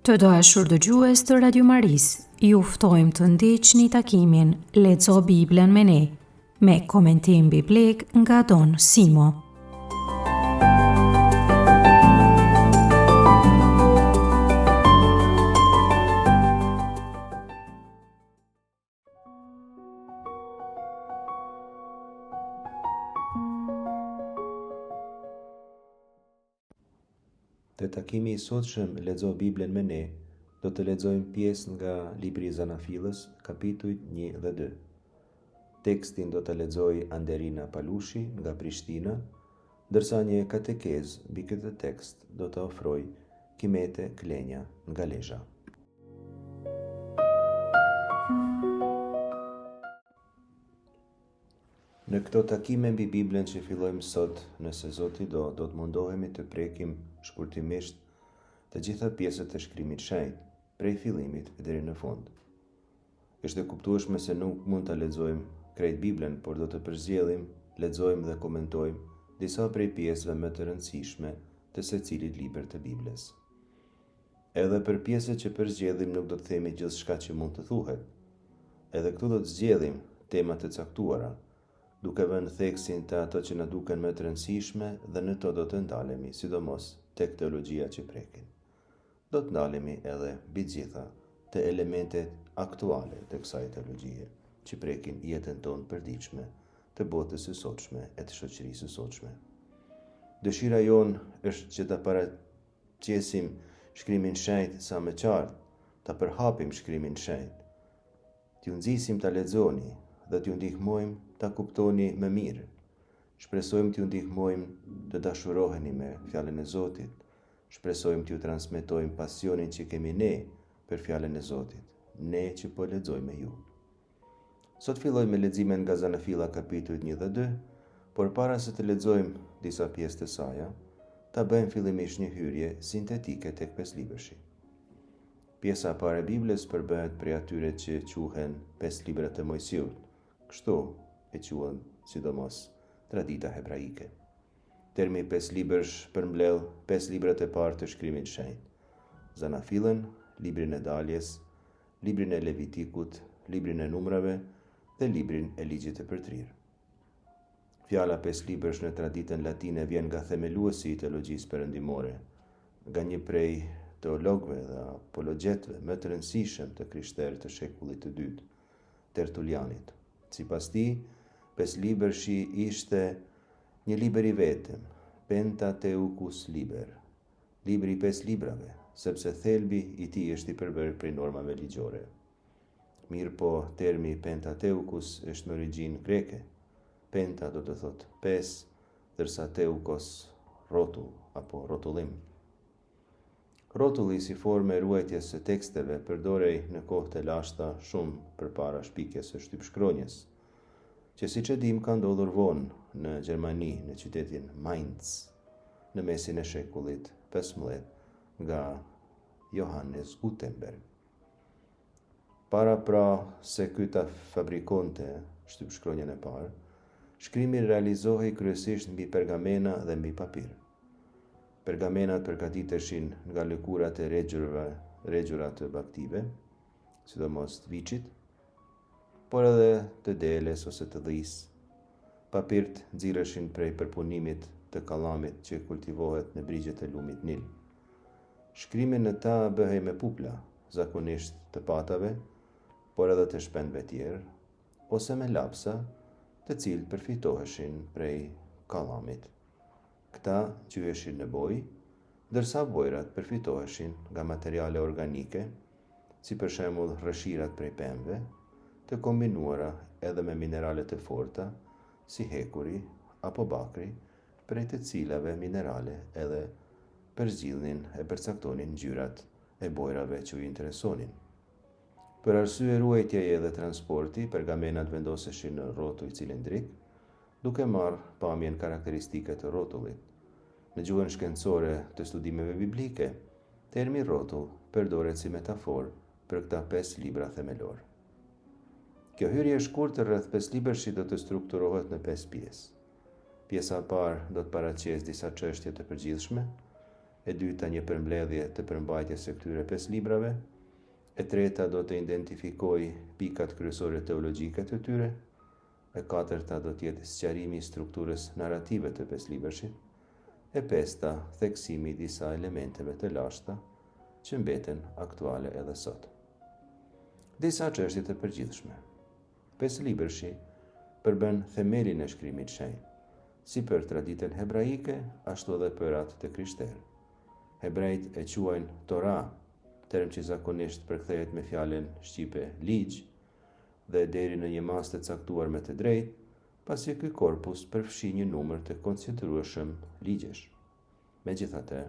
Të dashur dëgjues të Radio Maris, ju ftojmë të ndiqni takimin Lexo Biblen me ne, me komentim biblik nga Don Simo. Te takimi I sotshëm Lexo Biblen me ne, do të lexojmë pjesë nga libri I Zanafillës, kapitujt 1 dhe 2. Tekstin do të lexoj Anderina Palushi nga Prishtina, ndërsa një katekezë mbi këtë tekst do të ofroj Kimete Klenja nga Lezhë. Në këto takime mbi Biblen që fillojmë sot, nëse Zoti do të mundohemi të prekim shkurtimisht të gjitha pjesët e Shkrimit Shenjtë, prej fillimit deri në fund. Është e kuptueshme se nuk mund ta lexojmë krejt Biblen, por do të përzgjellim, lexojmë dhe komentojmë disa prej pjesëve më të rëndësishme të secilit libër të Biblës. Edhe për pjesët që përzgjellim nuk do të themi gjithçka që mund të thuhet. Edhe këtu do të zgjellim tema të caktuara, duke vënë theksin të ato që na duken më të rëndësishme dhe në to do të ndalemi, sidomos tek teologjia që prekin. Do të ndalemi edhe mbi gjitha të elementet aktuale të kësaj teologjie që prekin jetën tonë përditshme, të botës së sotshme e të shoqërisë së sotshme. Dëshira jonë është që ta paraqesim Shkrimin Shenjtë sa më qartë, ta përhapim Shkrimin Shenjtë, t'ju nxisim ta lexoni dhe t'ju ndihmojmë ta kuptoni më mirë. Shpresojmë t'ju ndihmojmë të dashuroheni me fjalën e Zotit. Shpresojmë t'ju transmetojmë pasionin që kemi ne për fjalën e Zotit, ne që po lexojmë me ju. Sot fillojmë me leximin nga Zanafilla kapitujt 1 dhe 2, por para se të lexojmë disa pjesë të saj, ta bëjmë fillimisht një hyrje sintetike tek pesëlibërshi. Pjesa e parë e Biblës përbëhet prej atyre që quhen pesë librat e Mojsiut. Kështu e quhen sidomos tradita hebraike. Termi pesë libërsh përmbledh pesë librat e parë të Shkrimit Shenjtë: Zanafillën, librin e Daljes, librin e Levitikut, librin e Numrave dhe librin e Ligjit të Përtrirë. Fjala pesë libërsh në traditën latine vjen nga themeluesi I teologjisë perëndimore, nga një prej teologëve dhe apologjetëve më të rëndësishëm të krishterë të shekullit të dytë, Tertulianit. Sipas tij, pesëlibërshi ishte një libër I vetëm, Pentateukus liber, libri I pesë librave, sepse thelbi I tij është I përbërë prej normave ligjore. Mirë po, termi Pentateukus është me origjinë greke. Penta do të thotë pesë, ndërsa teukos rrotull apo rrotullim. Rrotulli si formë e ruajtjes së teksteve përdorej në kohë të lashta shumë përpara shpikjes së shtypshkronjës, që siç e dim ka ndodhur vonë në Gjermani, në qytetin Mainz, në mesin e shekullit 15 nga Johannes Gutenberg. Para se ky ta fabrikonte shtypshkronjën e parë, shkrimi realizohej kryesisht mbi pergamena dhe mbi papir. Pergamenat përgatiteshin nga lëkurat e regjura të baktive, sidomos të viçit, por edhe të deles ose të dhis. Papirt nxirreshin prej përpunimit të kallamit që kultivohet në brigjet e lumit Nil. Shkrimi në ta bëhej me pupla, zakonisht të patave, por edhe të shpendëve tjerë, ose me lapsa, të cilët përfitoheshin prej kallamit. Këta quheshin në bojë, ndërsa bojrat përfitoheshin nga materiale organike, si për shembull rrëshirat prej pemëve, të kombinuara edhe me minerale të forta, si hekuri apo bakri, prej të cilave minerale edhe përzgjidhnin e përcaktonin ngjyrat e bojrave që u interesonin. Për arsye ruajtjeje dhe transporti, pergamenat vendoseshin në rrotull cilindrik, duke marrë pamjen karakteristike të rrotullit. Në gjuhën shkencore të studimeve biblike, termi rrotull përdoret si metaforë për këta pesë libra themelor. Kjo hyrje e shkurtër rreth pesëlibërshit do të strukturohet në 5 pjesë. Pjesa e parë do të paraqesë disa çështje të përgjithshme, e dyta një përmbledhje të përmbajtjes së këtyre 5 librave, e treta do të identifikoj pikat kryesore teologjike të tyre, e katërta do të jetë sqarimi i strukturës narrative të 5 librashit, e pesta theksimi i disa elementeve të lashta që mbeten aktuale edhe sot. Disa çështje të përgjithshme. 5 librashi përbën themelin e shkrimit shenjtë, si për traditën hebraike, ashtu edhe për atë të krishterë. Hebrejt e quajnë Tora, term që zakonisht përkthehet me fjalën shqipe ligj, dhe deri në një mas të caktuar me të drejtë, pasi ky korpus përfshi një numër të konsiderueshëm ligjesh. Megjithatë,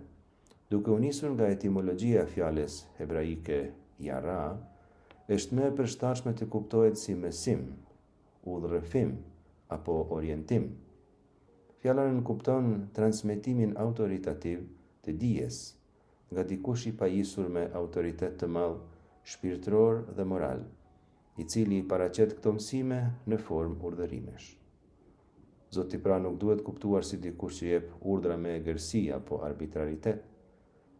duke u nisur nga etimologjia e fjalës hebraike yara, është më e përshtatshme të kuptohet si mesim, udhërrëfim apo orientim. Fjala nënkupton transmetimin autoritativ të dijes nga dikush i pajisur me autoritet të madh shpirtëror dhe moral, i cili i paraqet këto mësime në formë urdhërimesh. Zoti pra nuk duhet kuptuar si dikush që jep urdhra me egërsi apo arbitraritet,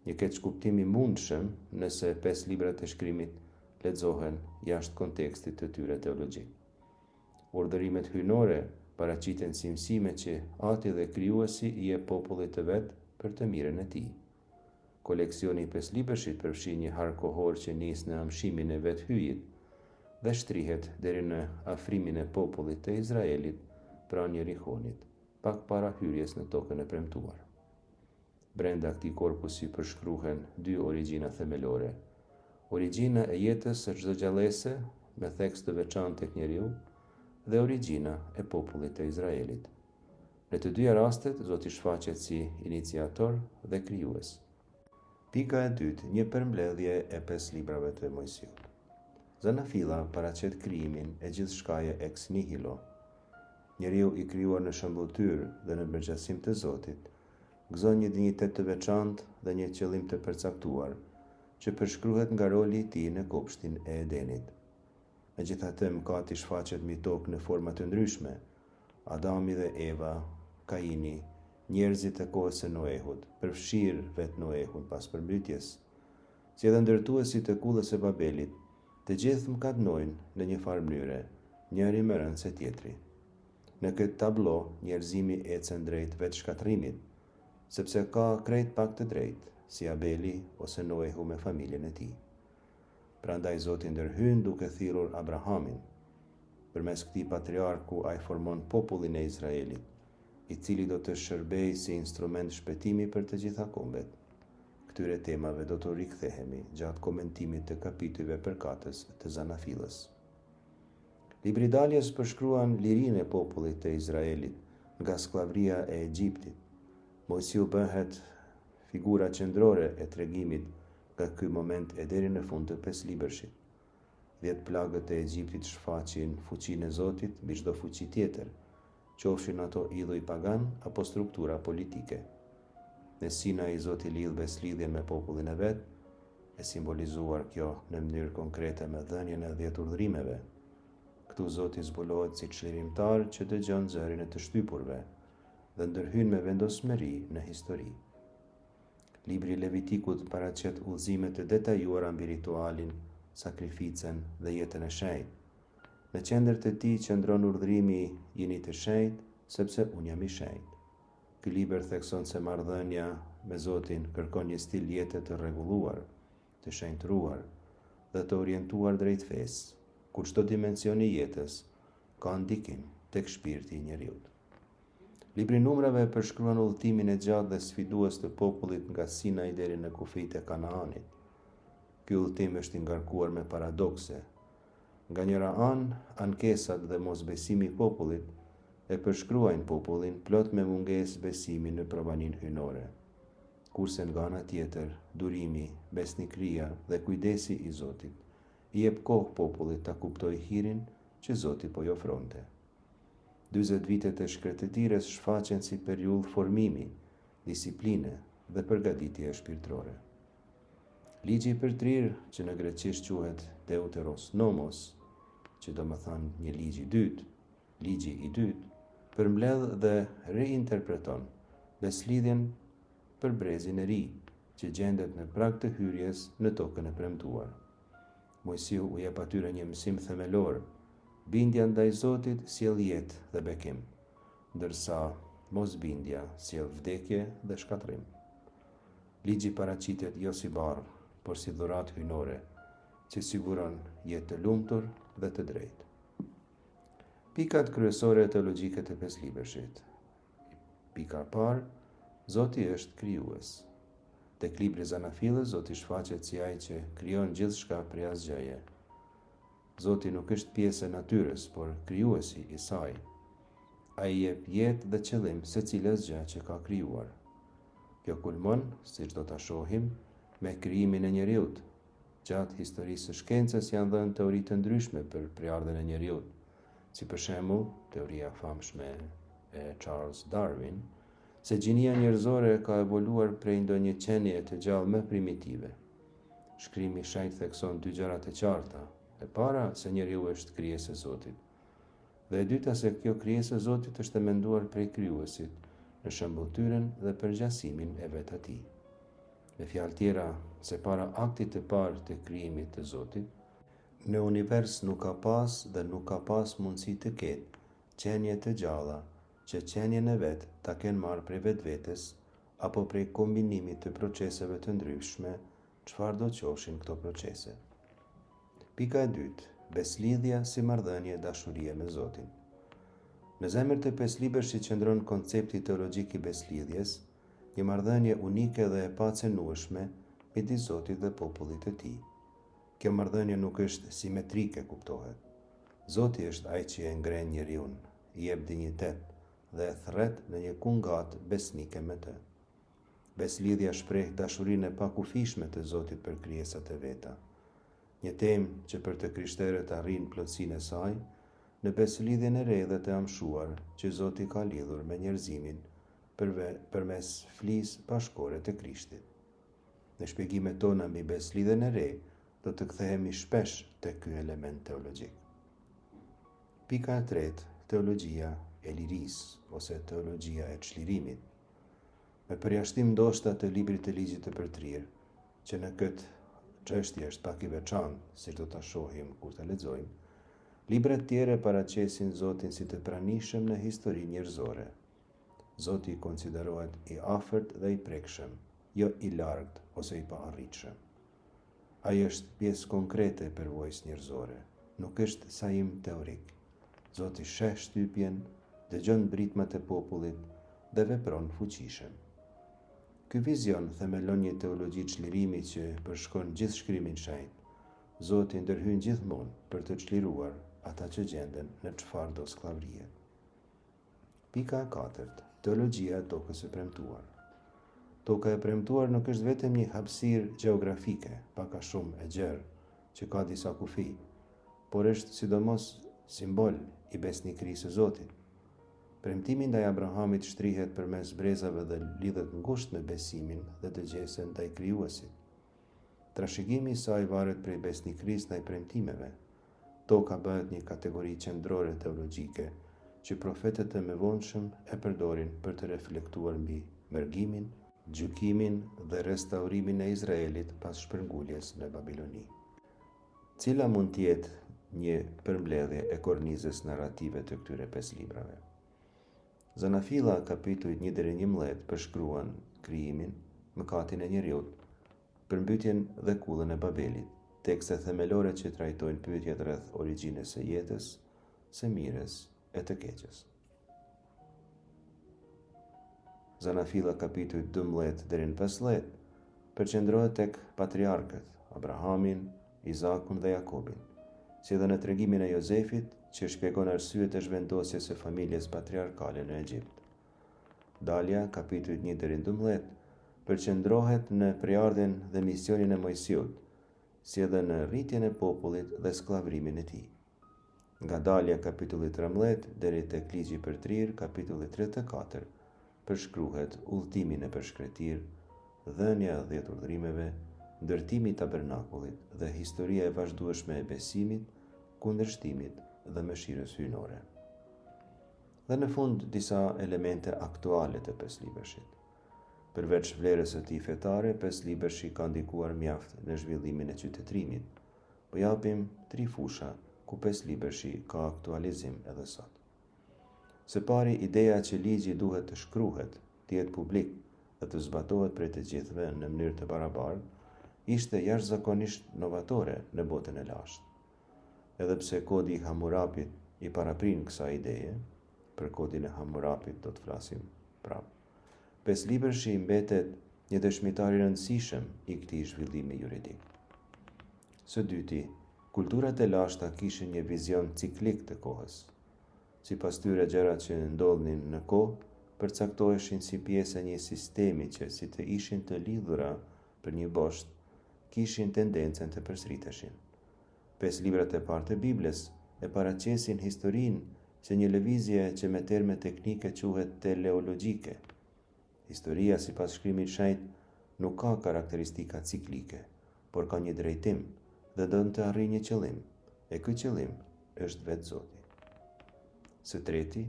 një keqkuptim i mundshëm nëse 5 librat e shkrimit lexohen jashtë kontekstit të tyre teologjik. Urdhërimet hyjnore paraqiten si mësime që Ati dhe Krijuesi i jep popullit të vet për të mirën e tij. Koleksioni i 5 librashit përfshi një har kohor që nis në amshimin e vethyjit dhe shtrihet deri në afrimin e popullit të Izraelit pranë Jerihonit, pak para hyrjes në tokën e premtuar. Brenda këtij korpusi përshkruhen 2 origjina themelore: origjina e jetës së çdo gjallëse me theks të veçantë tek njeriu dhe origjina e popullit të Izraelit. Në të dyja rastet, Zoti shfaqet si iniciator dhe krijues. Pika e dytë, një përmbledhje e 5 librave të Mojsiut. Zanafilla paraqet krijimin e gjithçkaje ex nihilo. Njeriu i krijuar në shëmbulltyr dhe në përgjegjësim të Zotit, gëzon një dinjitet të veçantë dhe një qëllim të përcaktuar, që përshkruhet nga roli i tij në kopshtin e Edenit. Megjithatë, mëkati shfaqet mbi tokë në forma të ndryshme: Adami dhe Eva, Kaini, njerëzit e kohës së Noehut, përfshir vet Noehun pas përmbytjes, si edhe ndërtuesit e kullës së Babelit, të gjithë mëkatnojnë në një farë mënyre, njëri më rënd se tjetri. Në këtë tablo, njerëzimi ecën drejt vetë shkatrimit, sepse ka krejt pak të drejtë, si Abeli ose Noehu me familjen e tij. Prandaj Zoti ndërhyn duke thirrur Abrahamin. Përmes këtij patriarku ai formon popullin e Izraelit, i cili do të shërbejë si instrument shpëtimi për të gjitha kombet. Këtyre temave do të rikthehemi gjatë komentimit të kapitujve përkatës të Zanafillës. Libri i Daljes përshkruan lirinë e popullit të Izraelit nga skllavëria e Egjiptit. Mojsiu bëhet figura qendrore e tregimit nga ky moment e deri në fund të 5 librashit. 10 plagët e Egjiptit shfaqin fuqinë e Zotit mbi çdo fuqi tjetër, qofshin ato idhuj pagan apo struktura politike. Në Sinai Zoti lidh beslidhjen me popullin e vet, e simbolizuar kjo në mënyrë konkrete me dhënien e 10 urdhërimeve. Këtu Zoti zbulohet si çlirimtar që dëgjon zërin e të shtypurve dhe ndërhyn me vendosmëri në histori. Libri i Levitikut paraqet udhëzime të detajuara mbi ritualin, sakrificën dhe jetën e shenjtë. Në qendër të tij qëndron urdhërimi jeni të shenjtë, sepse unë jam i shenjtë. Ky libër thekson se marrëdhënia me Zotin kërkon një stil jete të rregulluar, të shenjtëruar dhe të orientuar drejt fesë, ku çdo dimension i jetës ka ndikim tek shpirti i njeriut. Libri i Numrave përshkruan udhëtimin e gjatë dhe sfidues të popullit nga Sinai deri në kufijtë e Kanaanit. Ky udhëtim është i ngarkuar me paradokse. Nga njëra anë, ankesat dhe mosbesimi i popullit e përshkruajnë popullin plot me mungesë besimi në provaninë hyjnore. Kurse nga ana tjetër, durimi, besnikëria dhe kujdesi i Zotit i jep kohë popullit ta kuptojë hirin që Zoti po i ofronte. 40 vitet e shkretëtirës shfaqen si periudhë formimi, disipline dhe përgatitje shpirtërore. Ligji i përtrirë, që në greqisht quhet Deuteros Nomos, që do më thënë një ligji i dytë, përmbledh dhe reinterpreton beslidhjen për brezin e ri, që gjendet në prag të hyrjes në tokën e premtuar. Mojsiu u jep atyre një mësim themelor: bindja ndaj Zotit sjell jetë dhe bekim, ndërsa mosbindja sjell vdekje dhe shkatrim. Ligji paraqitet jo si barr, por si dhuratë hyjnore, që siguron jetë të lumtur dhe të drejtë. Pikat kryesore teologjike të pesëlibërshit. Pika e parë, Zoti është krijues. Tek libri Zanafillës, Zoti shfaqet si ai që krijon gjithçka prej asgjëje. Zoti nuk është pjesë e natyrës, por krijuesi i saj. Ai jep jetë dhe qëllim secilës gjë që ka krijuar. Kjo kulmon, siç do ta shohim, me krijimin e njeriut. Gjatë historisë së shkencës janë dhënë teori të ndryshme për prejardhjen e njeriut, si për shembull teoria famshme e Charles Darwin, se gjinia njerëzore ka evoluar prej ndonjë qenie të gjallë më primitive. Shkrimi i shenjtë thekson dy gjëra të qarta: e para se njeriu është krijesë e Zotit, dhe e dyta se kjo krijesë e Zotit është e menduar prej krijuesit në shëmbulltyrën dhe përgjasimin e vetë atij. Me fjalë tjera, se para aktit të parë të krijimit të Zotit, në univers nuk ka pas dhe nuk ka pas mundësi të ketë qenie të gjalla që qenien e vetë ta kenë marrë prej vetvetes apo prej kombinimit të proceseve të ndryshme, çfarë do qofshin këto procese. Pika e dytë, beslidhja si marrëdhënie dashurie me Zotin. Në zemër të pesëlibërshit qëndron koncepti teologjik i beslidhjes, një marrëdhënie unike dhe e pacenueshme midis Zotit dhe popullit të tij. Kjo marrëdhënie nuk është simetrike, kuptohet. Zoti është ai që e ngren njeriun, i jep dinjitet dhe e thret në një kungat besnike me të. Beslidhja shpreh dashurinë e pakufishme të Zotit për krijesat e veta. Një temë që për të krishterët arrin plotësinë e saj, në beslidhjen e re dhe të amshuar që Zoti ka lidhur me njerëzimin përmes flisë bashkore të Krishtit. Në shpjegimet tona mbi beslidhjen e re, do të kthehemi shpesh tek ky element teologjik. Pika e tretë, teologjia e lirisë ose teologjia e çlirimit. Me përjashtim ndoshta të librit të ligjit të përtrirë, që në këtë çështje është pak i veçantë, si do ta shohim kur ta lexojmë, librat tjere paraqesin Zotin si të pranishëm në historinë njerëzore. Zoti konsiderohet i afërt dhe i prekshëm, jo i largët ose i paarritshëm. Ai është pjesë konkrete e përvojës njerëzore, nuk është sajim teorik. Zoti sheh shtypjen, dëgjon britmat e popullit dhe vepron fuqishëm. Ky vizion themelon një teologji çlirimi që përshkon gjithë shkrimin shenjtë. Zoti ndërhyn gjithmonë për të çliruar ata që gjenden në çfarëdo skllavërie. Pika e katërt, teologjia e tokës së premtuar. Toka e premtuar nuk është vetëm një hapësirë gjeografike, pak a shumë e gjerë, që ka disa kufi, por është sidomos simbol i besnikërisë së Zotit. Premtimi ndaj Abrahamit shtrihet përmes brezave dhe lidhet ngushtë me besimin dhe dëgjesën ndaj krijuesit. Trashëgimi i saj varet prej besnikërisë ndaj premtimeve. Toka bëhet një kategori qendrore teologjike që profetët e mëvonshëm e përdorin për të reflektuar mbi mërgimin, gjykimin dhe restaurimin e Izraelit pas shpërnguljes në Babiloni. Cila mund të jetë një përmbledhje e kornizës narrative të këtyre 5 librave? Zanafilla kapitujt 1-11 përshkruan krijimin, mëkatin e njeriut, përmbytjen dhe kullën e Babelit, tekste themelore që trajtojnë pyetjet rreth origjinës së jetës, së mirës e të keqes. Zanafilla kapitujt 12-15 përqendrohet tek patriarkët, Abrahamin, Izakun dhe Jakobin, si edhe në tregimin e Jozefit që shpjegon arsyet e zhvendosjes së familjes patriarkale në Egjipt. Dalja kapitujt 1-12 përqendrohet në prejardhjen dhe misionin e Mojsiut, si edhe në rritjen e popullit dhe skllavërimin e tij. Nga Dalja kapitulli 13 deri tek Ligji i Përtrirë kapitulli 34 përshkruhet udhëtimin e përshkretir, dhënia e 10 urdhërimeve, ndërtimi i tabernakullit dhe historia e vazhdueshme e besimit, kundërshtimit dhe mëshirës hyjnore. Dhe në fund disa elemente aktuale të pesëlibërshit. Përveç vlerës së tij fetare, 5 libërshi ka ndikuar mjaft në zhvillimin e qytetërimit. Po japim 3 fusha ku 5 libërshi ka aktualizim edhe sot. Së pari, ideja që ligji duhet të shkruhet, të jetë publik dhe të zbatohet prej të gjithëve në mënyrë të barabartë, ishte jashtëzakonisht novatore në botën e lashtë. Edhe pse kodi i Hammurapit i paraprin kësaj ideje, për kodin e Hammurapit do të flasim prapë. 5 libërshi mbetet një dëshmitar i rëndësishëm i këtij zhvillimi juridik. Së dyti, kulturat e lashta kishin një vizion ciklik të kohës. Sipas tyre, gjërat që ndodhnin në kohë përcaktoheshin si pjesë e një sistemi që, si të ishin të lidhura për një boshtë, kishin tendencën të përsëriteshin. 5 librat e parë të Biblës e paraqesin historinë si një lëvizje që me terme teknike quhet teleologjike. Historia, sipas Shkrimit të Shenjtë, nuk ka karakteristika ciklike, por ka një drejtim dhe don të arrijë një qëllim, e ky qëllim është vetë Zoti. Së treti,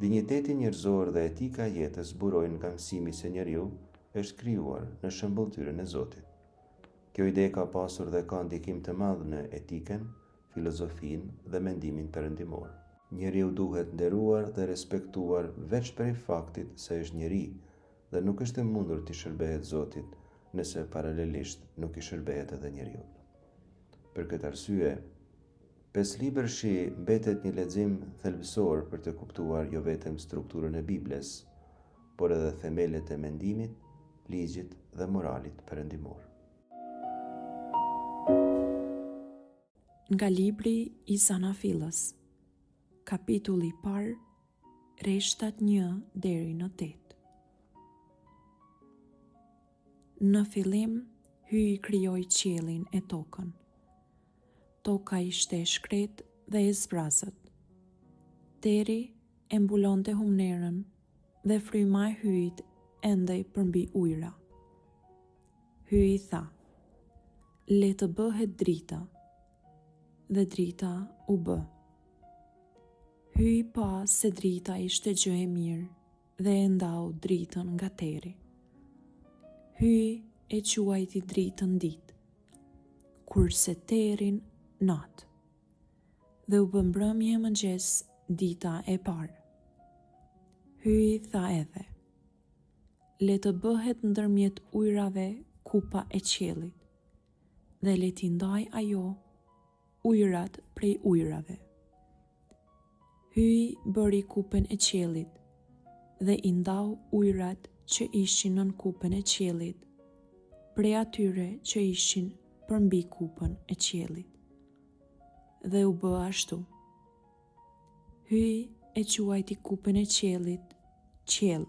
dinjiteti njerëzor dhe etika e jetës burojnë nga mësimi se njeriu është krijuar në shëmbulltyrën e Zotit. Kjo ide ka pasur dhe ka ndikim të madh në etikën, filozofinë dhe mendimin perëndimor. Njeriu duhet nderuar dhe respektuar veç prej faktit se është njeri dhe nuk është e mundur të shërbehet Zotit nëse paralelisht nuk i shërbehet edhe njeriu. Për këtë arsye, 5 libërshi mbetet një lexim thelbësor për të kuptuar jo vetëm strukturën e Biblës, por edhe themelet e mendimit, ligjit dhe moralit perëndimor. Nga libri i Zanafillës, kapitulli i parë, rreshtat 1 deri në 8. Në fillim hyi krijoi qiellin e tokën. Toka ishte e shkretë dhe e zbrazët. Teri e mbulonte humnerën dhe fryma e hyjit endej përmbi ujëra. Hyi tha: "Le të bëhet drita." Dhe drita u bë. Hyi pa se drita ishte gjë e mirë dhe e ndau dritën nga teri. Hyi e quajti dritën ditë, kurse terin natë. Dhe u bë mbrëmje e mëngjes dita e parë. Hyi tha edhe: "Le të bëhet ndërmjet ujrave kupa e qiellit, dhe le t'i ndaj ajo ujrat prej ujrave." Hyi bëri kupën e qiellit dhe i ndau ujrat që ishin nën kupën e qiellit prej atyre që ishin përmbi kupën e qiellit. Dhe u bë ashtu. Hyi e quajti kupën e qiellit qiell.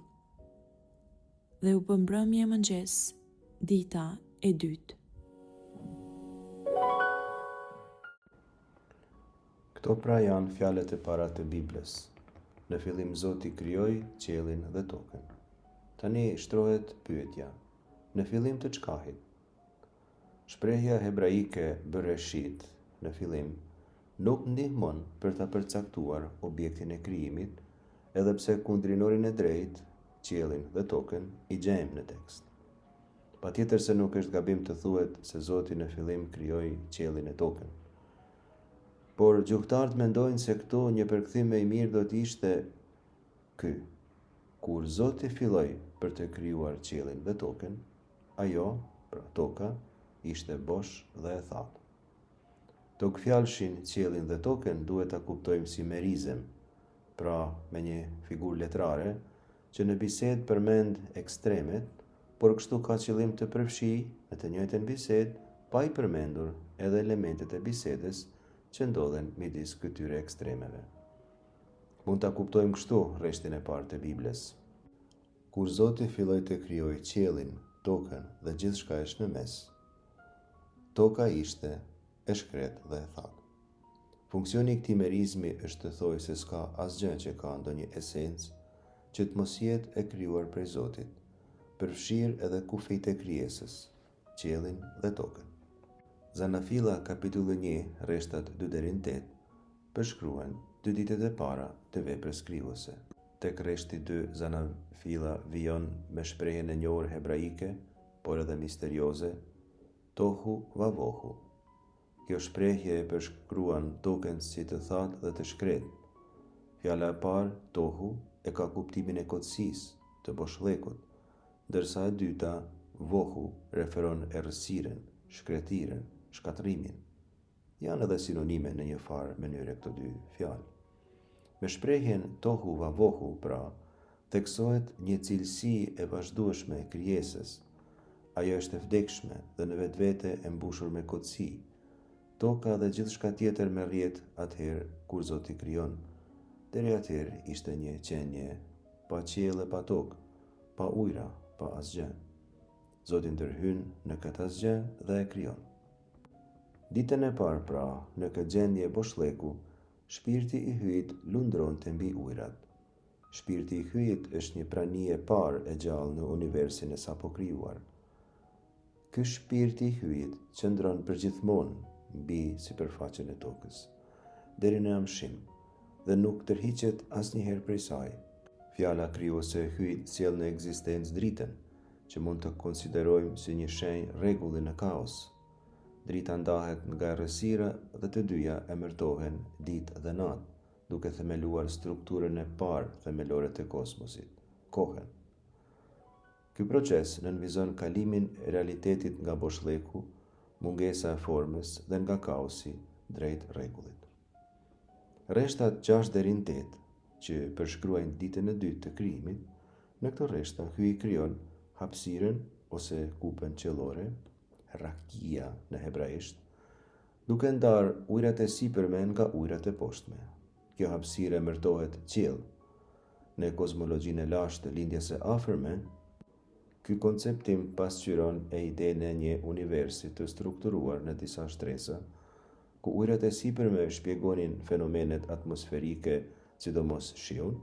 Dhe u bë mbrëmje mëngjes dita e dytë. Këto pra janë fjalët e para të Biblës. Në fillim Zoti krijoi qiellin dhe tokën. Tani shtrohet pyetja: në fillim të çkahit? Shprehja hebraike bereshit, në fillim, nuk ndihmon për ta përcaktuar objektin e krijimit, edhe pse kundrinorin e drejtë, qiellin dhe tokën, i gjejmë në tekst. Patjetër se nuk është gabim të thuhet se Zoti në fillim krijoi qiellin e tokën. Por gjuhëtarët mendojnë se këtu një përkthim më i mirë do të ishte ky: kur Zoti filloi për të krijuar qiellin dhe tokën, ajo, pra toka, ishte bosh dhe e thatë. Tokfjalshin qiellin dhe tokën duhet ta kuptojmë si merizem, pra me një figurë letrare që në bisedë përmend ekstremet, por kështu ka qëllim të përfshijë në të njëjtën bisedë pa i përmendur edhe elementet e bisedës që ndodhen midis këtyre ekstremeve. Mund ta kuptojmë kështu rreshtin e parë të Biblës: kur Zoti filloi të krijojë qiellin, tokën dhe gjithçka është në mes, toka ishte e shkretë dhe e thatë. Funksioni i këtij merizmi është të thojë se s'ka asgjë që ka ndonjë esencë që të mos jetë e krijuar prej Zotit, përfshirë edhe kufijtë e krijesës, qiellin dhe tokën. Zanafilla kapitulli 1, rreshtat 2 deri në 8, përshkruan 2 ditët e para të veprës krijuese. tek rreshti 2 zanafilla vijon me shprehjen e njohur hebraike, por edhe misterioze, tohu vavohu. Kjo shprehje e përshkruan tokën si të thatë dhe të shkretë. Fjala e parë, tohu, e ka kuptimin e kotësisë, të boshllëkut, ndërsa e dyta, vohu, referon errësirën, shkretiren, shkatrimin. Janë edhe sinonime në një farë mënyre këto dy fjalë. Me shprehjen tohu vavohu, pra, theksohet një cilësi e vazhdueshme e krijesës. Ajo është e vdekshme dhe në vetvete e mbushur me kotësi. Toka dhe gjithçka tjetër merrjet atëherë kur Zoti krijon. Deri atëherë ishte një qenje pa qiell e pa tokë, pa ujëra, pa asgjë. Zoti ndërhyn në këtë asgjë dhe e krijon. Ditën e parë, pra, në këtë gjendje boshllëku, shpirti i hyjit lundronte mbi ujërat. Shpirti i hyjit është një prani e parë e gjallë në universin e sapo krijuar. Ky shpirti i hyjit qëndron përgjithmonë mbi sipërfaqen e tokës, deri në amshim, dhe nuk tërhiqet asnjëherë prej saj. Fjala krijuese e hyjit sjell në ekzistencë dritën, që mund të konsiderojmë si një shenjë rregulli në kaos. Drita ndahet nga errësira dhe të dyja emërtohen ditë dhe natë, duke themeluar strukturën e parë themelore të kosmosit, kohën. Ky proces nënvizon kalimin e realitetit nga boshllëku, mungesa e formës dhe nga kaosi drejt rregullit. Rreshtat 6 deri në 8, që përshkruajnë ditën e dytë të krijimit, në këto rreshta hyji krijon hapësirën ose kupën qellore, rakia në hebraisht, duke ndarë ujërat e sipërme nga ujërat e poshtme. Kjo hapësirë emërtohet qiell. Në kozmologjinë e lashtë të lindjes së afërme, ky konceptim pasqyron idenë e një universi të strukturuar në disa shtresa, ku ujërat e sipërme shpjegonin fenomenet atmosferike, sidomos shiun,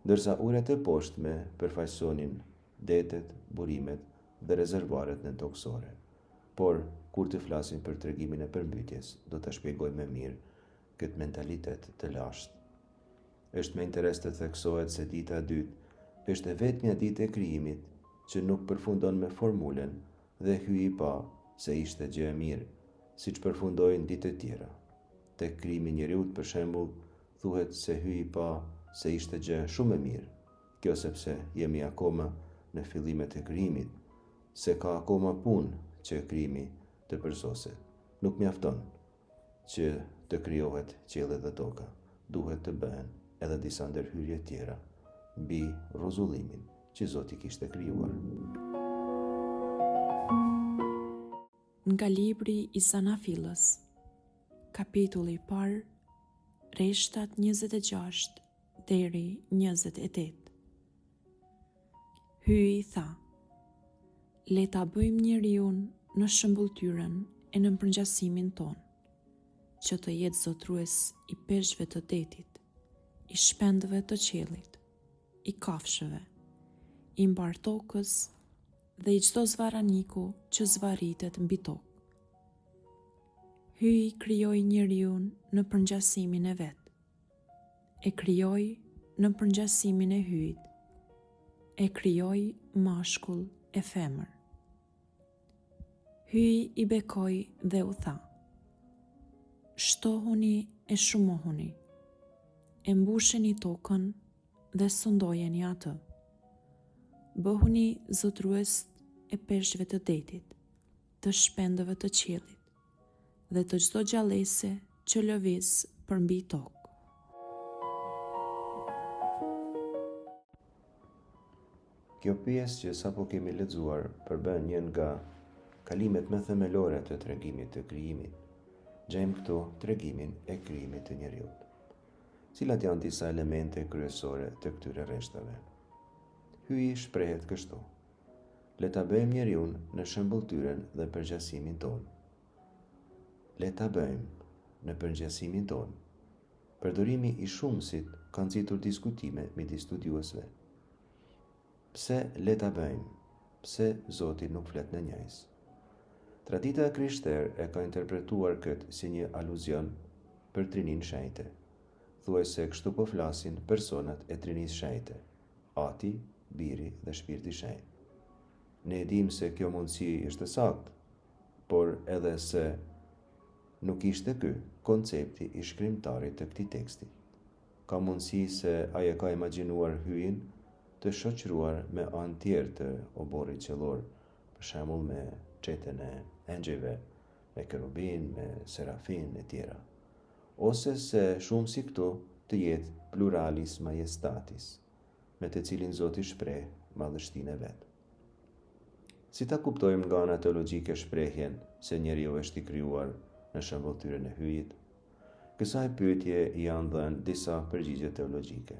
ndërsa ujërat e poshtme përfaqësonin detet, burimet dhe rezervuaret nëntoksore. Por, kur të flasim për tregimin e përmbytjes, do të shpjegojmë më mirë këtë mentalitet të lashtë. Është me interes të theksohet se dita e dytë është vetmja ditë e krijimit që nuk përfundon me formulen dhe hyi pa se ishte gjë e mirë, siç përfundojnë ditët e tjera. Tek krijimi i njeriut, për shembull, thuhet se hyi pa se ishte gjë shumë e mirë. Kjo sepse jemi akoma në fillimet e krijimit, se ka akoma punë që krijimi të përsoset. Nuk mjafton që të krijohet qielli dhe toka. Duhet të bëhen edhe disa ndërhyrje tjera mbi rrozullimin që Zoti kishte krijuar. Nga libri i Zanafillës, kapitulli i parë, rreshtat 26 deri 28. Hyi tha: le ta bëjmë njeriun në shëmbulltyrën e në përngjasimin ton, që të jetë zotrues i peshqve të detit, i shpendëve të qiellit, i kafshëve, i mbar tokës dhe i çdo zvaraniku që zvaritet mbi tokë. Hyi krijoi njeriun në përngjasimin e vet. E krijoi në përngjasimin e hyjit. E krijoi mashkull e femër. Hyi i bekoi dhe u tha: shtohuni e shumohuni, e mbusheni tokën dhe sundojeni atë. Bëhuni zotrues e peshqve të detit, të shpendëve të qiellit dhe të çdo gjallëse që lëviz përmbi tokë. Kjo pjesë që sapo kemi lexuar përbën një nga kalimet më themelore të tregimit të krijimit. Gjejmë këtu tregimin e krijimit të njeriut. Cilat janë disa elemente kryesore të këtyre rreshtave? Hyi shprehet kështu: le ta bëjmë njeriun në shëmbulltyrën dhe përngjasimin ton. Le ta bëjmë në përngjasimin ton. Përdorimi i shumësit ka nxitur diskutime midis studiuesve. Pse le ta bëjmë? Pse Zoti nuk flet në njëjës? Tradita krishtere e ka interpretuar këtë si një aluzion për Trinin Shenjtë. thuajse kështu po flasin personat e Trinisë Shenjte, Ati, Biri dhe Shpirti Shenjtë. Ne dim se kjo mundësi ishte saktë, por edhe se nuk ishte ky koncepti i shkrimtarit të këtij teksti. Ka mundësi se ai e ka imagjinuar hyjin të shoqëruar me anë tjerë të oborrit qellor, për shembull me çetën e engjëjve, me kerubin, me serafin e tjera, ose se shumë si këtu të jetë pluralis majestatis, me të cilin Zoti shpreh madhështinë e vet. Si ta kuptojmë nga ana teologjike shprehjen se njeriu është i krijuar në shembulltyrën e hyjit? Kësaj pyetje janë dhënë disa përgjigje teologjike.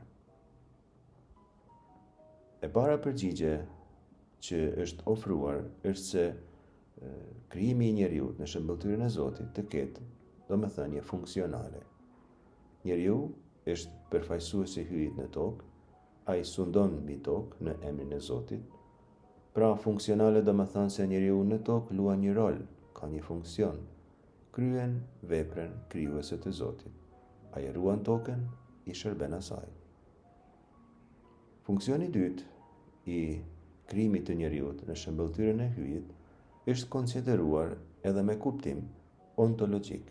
E para përgjigje që është ofruar është se krijimi i njeriut në shembulltyrën e Zotit të ketë domethënie funksionale. Njeriu është përfaqësuesi i hyjit në tokë, ai sundon mbi tokë në emrin e Zotit. Pra funksionale do më thënë se njeriu në tokë luan një rol, ka një funksion, kryen veprën krijuese të Zotit. Ai e ruan tokën, i shërben asaj. Funksioni i dytë i krijimit të njeriut në shembulltyrën e hyjit është konsideruar edhe me kuptim ontologjik.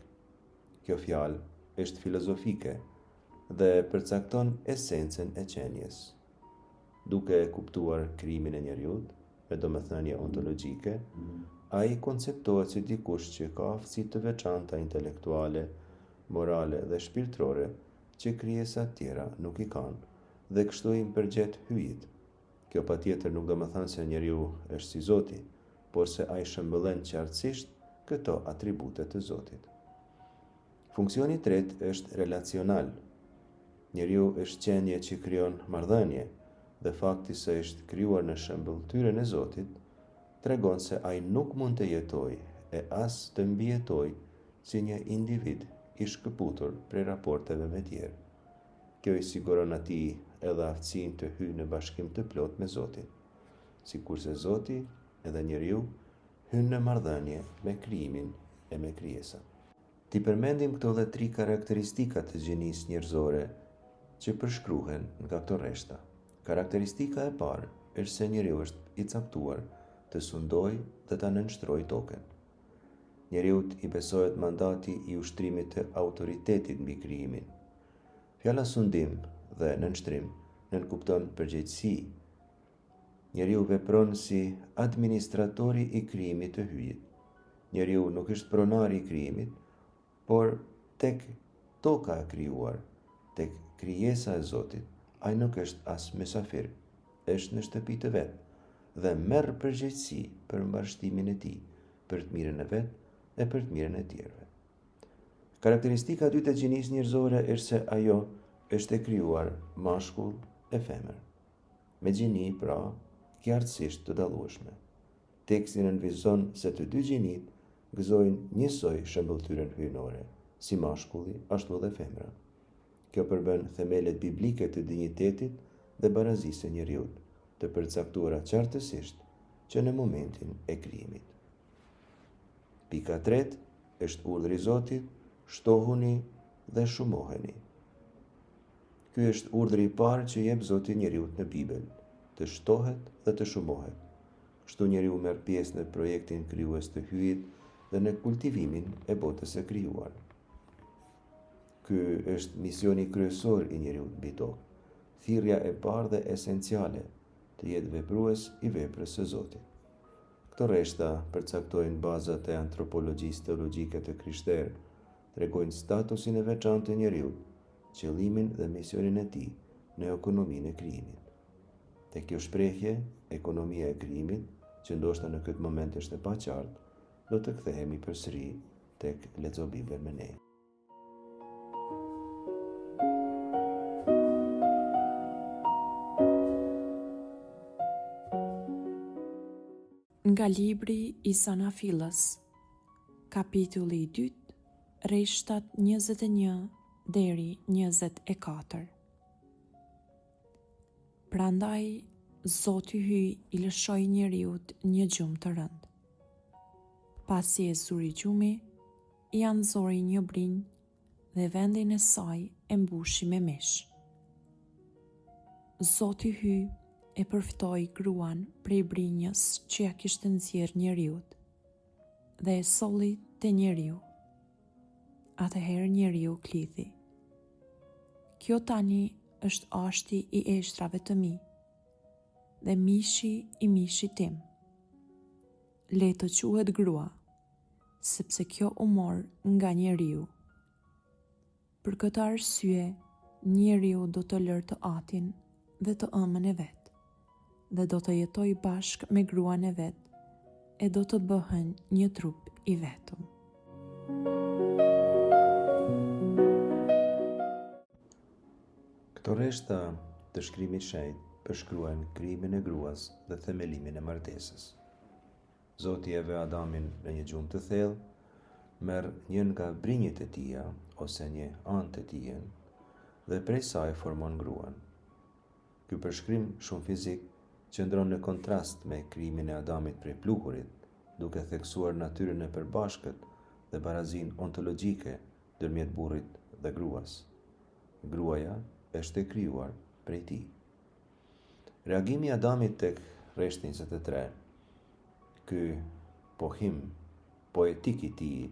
Kjo fjalë është filozofike dhe përcakton esencën e qenies. Duke kuptuar krijimin e njeriut me domethënie ontologjike, ai konceptohet si dikush që ka aftësi të veçanta intelektuale, morale dhe shpirtërore që krijesat tjera nuk i kanë dhe kështu i përgjet hyjit. Kjo patjetër nuk do të thënë se njeriu është si Zoti, por se ai shëmbëllen qartësisht këto atribute të Zotit. Funksioni i tretë është relacional. Njeriu është qenie që krijon marrëdhënie dhe fakti se është krijuar në shembulltyrën e Zotit tregon se ai nuk mund të jetojë e as të mbijetojë si një individ i shkëputur prej raporteve me tjerë. Kjo i siguron atij edhe aftësinë të hyjë në bashkim të plot me Zotin, sikurse Zoti edhe njeriu hynë në marrëdhënie me krijimin e me krijesat. Ti përmendim këto dhe 3 karakteristika të gjenisë njerëzore që përshkruhen nga këto rreshta. Karakteristika e parë është se njeriu është i caktuar të sundojë dhe ta nënshtrojë tokën. Njeriu i besohet mandati i ushtrimit të autoritetit mbi krijimin. Fjala sundim dhe nënshtrim nënkupton përgjegjësi. Njeriu vepron si administratori i krijimit të hyjit. Njeriu nuk është pronari i krijimit, por tek toka e krijuar, tek krijesa e Zotit, ai nuk është as mysafir, është në shtëpi të vet dhe merr përgjegjësi për mbështimin e tij, për të mirën e vet dhe për të mirën e tjerëve. Karakteristika e dytë e gjenisë njerëzore është se ajo është e krijuar mashkull e femër, me gjeni pra qartësisht të dallueshme. Teksti nënvizon se të dy gjenit gëzojnë njësoj shembulltyrën hyjnore, si mashkulli ashtu dhe femra. Kjo përbën themelet biblike të dinjitetit dhe barazisë së njeriut, të përcaktuara qartësisht që në momentin e krijimit. Pika 3 është urdhri i Zotit, shtohuni dhe shumoheni. Ky është urdhri i parë që jep Zoti njeriut në Bibël, të shtohet dhe të shumohet. Kështu njeriu merr pjesë në projektin krijues të hyjit dhe në kultivimin e botës së krijuar. Ky është misioni kryesor i njeriut mbi tokë, thirrja e parë dhe esenciale, të jetë veprues i veprës së Zotit. Këto rreshta përcaktojnë bazat e antropologjisë teologjike të krishterë, tregojnë statusin e veçantë të njeriut, qëllimin dhe misionin e tij në ekonominë e krijimit. Te kjo shprehje, ekonomia e krijimit, që ndoshta në këtë moment është e paqartë, do të kthehemi përsëri tek Lexo Biblën me ne. Nga libri i Sanafillës, kapitulli 2, rreshtat 21 deri 24. Prandaj Zoti hyj i lëshoi njeriut një gjumë të rëndë. Pasi e zuri gjumi, i anëzori një brinjë dhe vendin e saj e mbushi me mish. Zoti hy e përftoi gruan prej brinjës që ja kishte nxjerrë njeriut dhe e solli te njeriu. Atëherë njeriu klidhi. Kjo tani është ashti i eshtrave të mi dhe mishi i mishit tim. Le të quhet grua, sepse kjo u mor nga njeriu. Për këtë arsye, njeriu do të lërë të atin dhe të ëmën e vet, dhe do të jetoj bashkë me gruan e vet, e do të bëhen një trup i vetëm. Këto rreshta të shkrimit shenjtë përshkruajnë krijimin e gruas dhe themelimin e martesës. Zoti e ve Adamin në një gjumë të thellë, merr një nga brinjët e tija ose një anë të tijen dhe prej saj formon gruan. Ky përshkrim shumë fizik qëndron në kontrast me krijimin e Adamit prej pluhurit, duke theksuar natyrën e përbashkët dhe barazinë ontologjike ndërmjet burrit dhe gruas. Gruaja është e krijuar prej tij. Reagimi i Adamit tek rreshti 23, ky pohim poetik i tij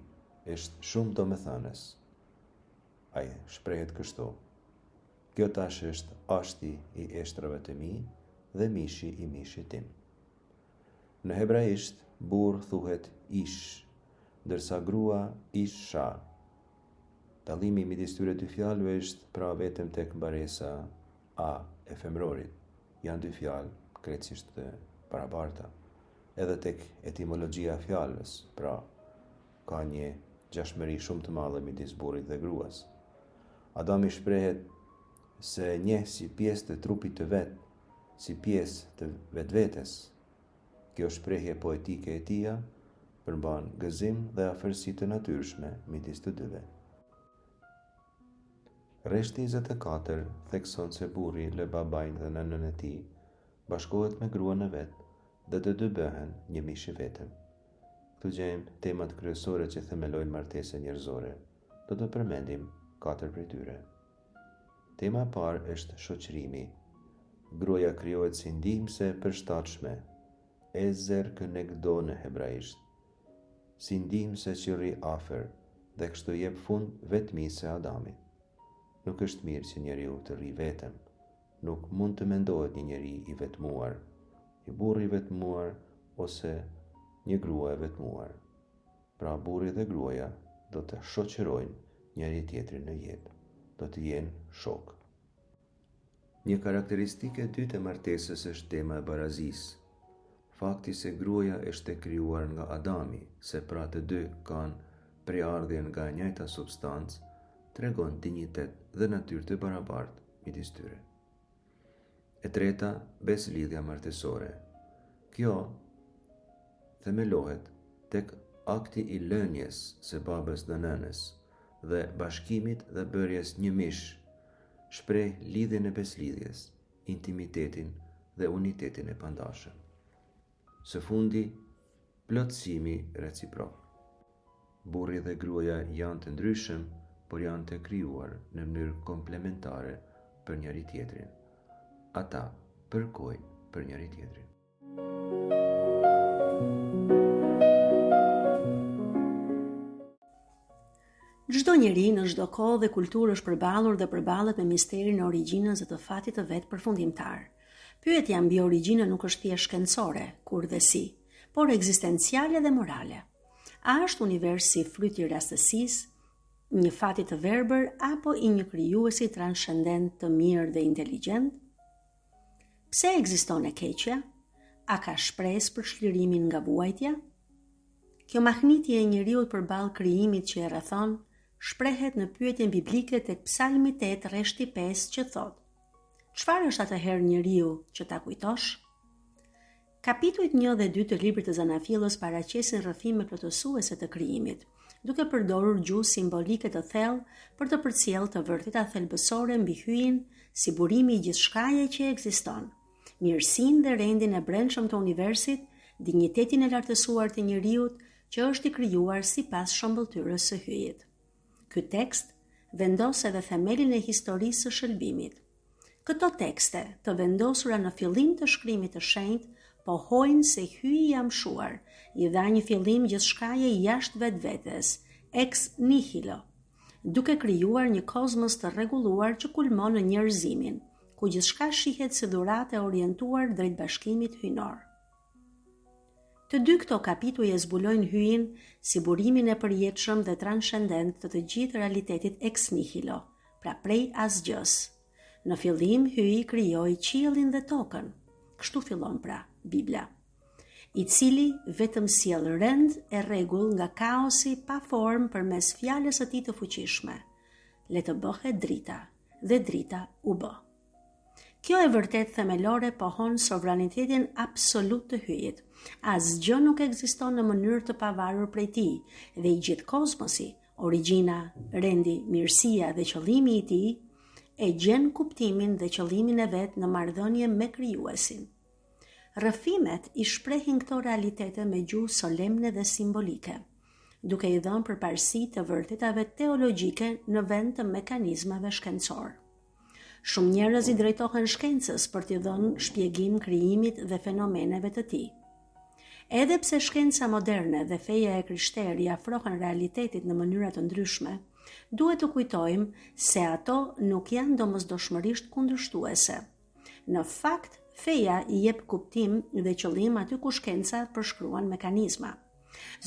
është shumë domethënës. Ai shprehet kështu: kjo tash është ashti i eshtrave të mi dhe mishi i mishit tim. Në hebraisht, burr thuhet ish, ndërsa grua isha. Dallimi midis këtyre dy fjalëve është pra vetëm tek mbaresa a e femrorit. Janë dy fjalë krejtësisht të barabarta. Edhe tek etimologjia e fjalës, pra ka një gjashmëri shumë të madhe midis burrit dhe gruas. Adami shprehet se njeh si pjesë të trupit të vet, si pjesë të vetvetes. Kjo shprehje poetike e tija përmban gëzim dhe afërsi të natyrshme midis të dyve. Rreshti 24 thekson se burri lë babain dhe nënën e tij, bashkohet me gruan e vet dhe të dy bëhen një mish i vetëm. Këtu gjejmë temat kryesore që themelojnë martesën njerëzore. Do të përmendim 4 prej tyre. Tema e parë është shoqërimi. Gruaja krijohet si ndihmëse e përshtatshme, ezer kënegdo në hebraisht, si ndihmëse që rri afër dhe kështu jep fund vetmisë së Adamit. Nuk është mirë që njeriu të rri vetëm. Nuk mund të mendohet një njeri i vetmuar, një burr i vetmuar ose një grua e vetmuar. Pra burri dhe gruaja do të shoqërojnë njëri tjetrin në jetë, do të jenë shok. Një karakteristike e dytë e martesës është tema e barazisë. Fakti se gruaja është e krijuar nga Adami, se pra të dy kanë preardhjen nga e njëjta substancë, tregon dinjitet dhe natyrë të barabartë midis tyre. E treta, beslidhja martesore. Kjo themelohet tek akti i lënjes së babës dhe nënës dhe bashkimit dhe bërjes një mish, shpreh lidhjen e beslidhjes, intimitetin dhe unitetin e pandashëm. Së fundi, plotësimi reciprok. Burri dhe gruaja janë të ndryshëm, por janë të krijuar në mënyrë komplementare për njëri tjetrin. Ata përkojnë për njëri tjetrin. Çdo njeri në çdo kohë dhe kulturë është përballur dhe përballet me misterin e origjinës së të fatit të vet përfundimtar. Pyetja mbi origjinën nuk është thjesht shkencore, kur dhe si, por ekzistenciale dhe morale. A është universi fryti i rastësisë, një fati të verbër apo i një krijuesi transcendent të mirë dhe inteligjent? Pse ekziston e keqja? A ka shpresë për shlirimin nga vuajtja? Kjo mahnitje e njeriut përballë krijimit që e rrethon shprehet në pyetjen biblike tek Psalmi 8 rreshti 5 që thotë: çfarë është atëherë njeriu që ta kujtosh? Kapitujt 1 dhe 2 të librit të Zanafillës paraqesin rrëfime plotësuese të krijimit, duke përdorur gjuhë simbolike të thellë për të përcjellë të vërteta thelbësore mbi hyjin si burimi i gjithçkaje që ekziston, mirësinë dhe rendin e brendshëm të universit, dinjitetin e lartësuar të njeriut që është i krijuar sipas shëmbëltyrës së hyjit. Ky tekst vendos edhe themelin e historisë së shëlbimit. Këto tekste, të vendosura në fillim të shkrimit të shenjtë, pohojnë se hyi i amshuar i dha një fillim gjithçkaje jashtë vetvetes, ex nihilo, duke krijuar një kozmos të rregulluar që kulmon në njerëzimin, ku gjithçka shihet si dhuratë e orientuar drejt bashkimit hyjnor. Të dy këto kapituj e zbulojnë hyin si burimin e përjetshëm dhe transcendent të gjithë realitetit ex nihilo, pra prej asgjës. Në fillim hyi krijoi qiellin dhe tokën. Kështu fillon pra Bibla, i cili vetëm sjell rend e rregull nga kaosi pa formë përmes fjalës së tij të fuqishme. Le të bëhet drita, dhe drita u bë. Kjo e vërtet themelore pohon sovranitetin absolut të hyjit. Asgjë nuk ekziston në mënyrë të pavarur prej tij, dhe i gjithë kozmosi, origjina, rendi, mirësia dhe qëllimi i tij e gjen kuptimin dhe qëllimin e vet në marrëdhënie me krijuesin. Rrëfimet i shprehin këto realitete me gjuhë solemne dhe simbolike, duke i dhënë përparësi të vërtetave teologjike në vend të mekanizmave shkencor. Shumë njerëz i drejtohen shkencës për t'i dhënë shpjegim krijimit dhe fenomeneve të tij. Edhe pse shkenca moderne dhe feja e krishterë i afrohen realitetit në mënyra të ndryshme, duhet të kujtojmë se ato nuk janë domosdoshmërisht kundërshtuese. Në fakt, feja i jep kuptim dhe qëllim aty ku shkenca përshkruan mekanizma.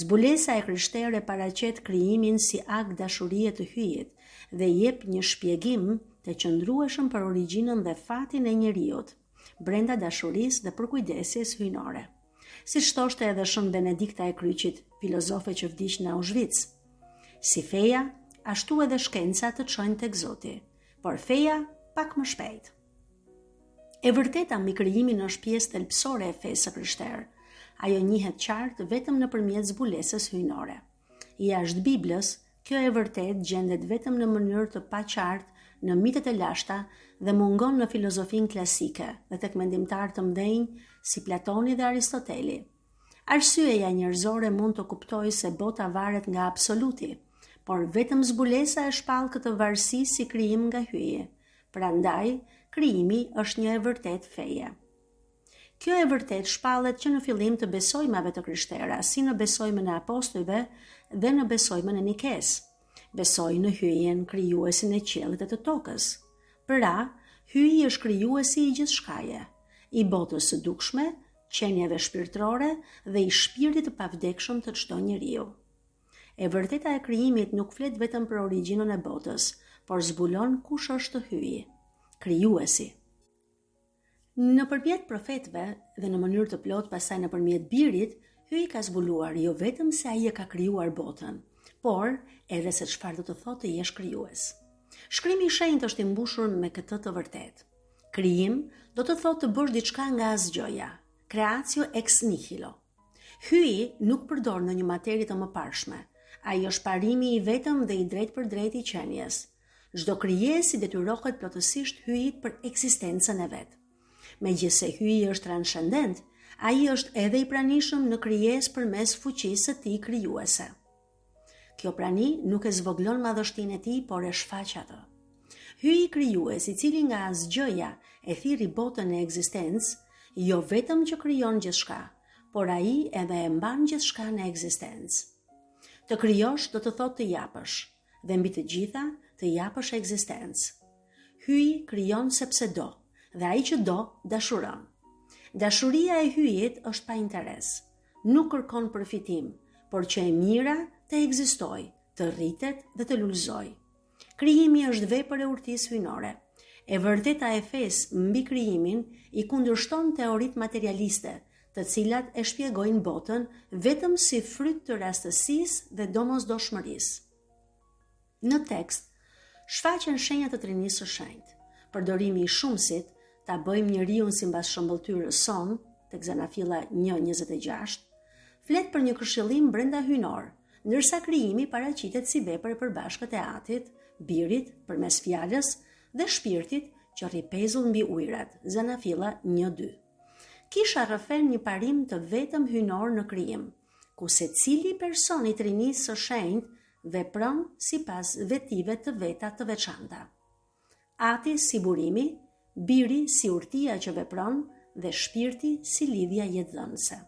Zbulesa e krishterë paraqet krijimin si akt dashurie të hyjit dhe jep një shpjegim të qëndrueshëm për origjinën dhe fatin e njeriut, brenda dashurisë dhe përkujdesjes hyjnore. Siç thoshte edhe Shën Benedikta e Kryqit, filozofe që vdiq në Auschwitz. Si feja, ashtu edhe shkenca të çojnë tek Zoti, por feja pak më shpejt. E vërteta mbi krijimin është pjesë thelbësore e fesë së krishterë. Ajo njihet qartë vetëm nëpërmjet zbulesës hyjnore. Jashtë Biblës, kjo e vërtet gjendet vetëm në mënyrë të paqartë në mitet e lashta dhe mungon në filozofinë klasike dhe tek mendimtarë të mëdhenj si Platoni dhe Aristoteli. Arsyeja njerëzore mund të kuptojë se bota varet nga absoluti, por vetëm zbulesa e shpall këtë varësi si krijim nga hyji. Prandaj, krijimi është një e vërtet feje. Kjo e vërtet shpallet që në fillim të besojmave të krishtera, si në besojmën e apostujve dhe në besojmën e Nikes. Besoj në hyjen krijuesin e qiellit dhe të tokës. Pra, hyi është krijuesi i gjithçkaje, i botës së dukshme, qenieve shpirtërore dhe i shpirtit të pavdekshëm të çdo njeriu. E vërteta e krijimit nuk flet vetëm për origjinën e botës, por zbulon kush është hyi, krijuesi. Nëpërmjet profetëve dhe në mënyrë të plot pasaj nëpërmjet birit, hyi ka zbuluar jo vetëm se ai e ka krijuar botën, por edhe se çfarë do të thotë të jesh krijues. Shkrimi i shenjtë është i mbushur me këtë të vërtetë. Krijim do të thotë të bësh diçka nga asgjëja, creatio ex nihilo. Hyi nuk përdor në një materi të mëparshme. Ai është parimi i vetëm dhe i drejt për drejt i qenies. Çdo krijesë detyrohet plotësisht hyjit për ekzistencën e vet. Megjithse hyi është transcendent, ai është edhe i pranishëm në krijesë përmes fuqisë së tij krijuese. Kjo prani nuk e zvoglon madhështinë e tij, por e shfaq atë. Hyi krijues, i cili nga asgjëja e thirri botën në ekzistencë, jo vetëm që krijon gjithçka, por ai edhe e mban gjithçka në ekzistencë. Të krijosh do të thotë të japësh, dhe mbi të gjitha të japësh ekzistencë. Hyi krijon sepse do, dhe ai që do dashuron. Dashuria e hyjit është pa interes, nuk kërkon përfitim, por që e mira të ekzistojë, të rritet dhe të lulëzojë. Krijimi është vepër e urtisë hyjnore. E vërteta e fesë mbi krijimin i kundërshton teoritë materialiste, të cilat e shpjegojnë botën vetëm si fryt të rastësisë dhe domosdoshmërisë. Në tekst shfaqen shenjat e Trinisë së Shenjtë. Përdorimi i shumësit, ta bëjmë njeriun sipas shëmbëltyrës son, tek Zanafilla 1:26, flet për një këshillim brenda hyjnor, ndërsa krijimi paraqitet si vepër e përbashkët e Atit, Birit përmes fjalës dhe Shpirtit që rri pezull mbi ujërat, Zanafilla 1:2. Kisha rrëfen një parim të vetëm hyjnor në krijim, ku secili person i Trinisë së Shenjtë vepron sipas vetive të veta të veçanta. Ati si burimi, biri si urtia që vepron dhe shpirti si lidhja jetëdhënëse.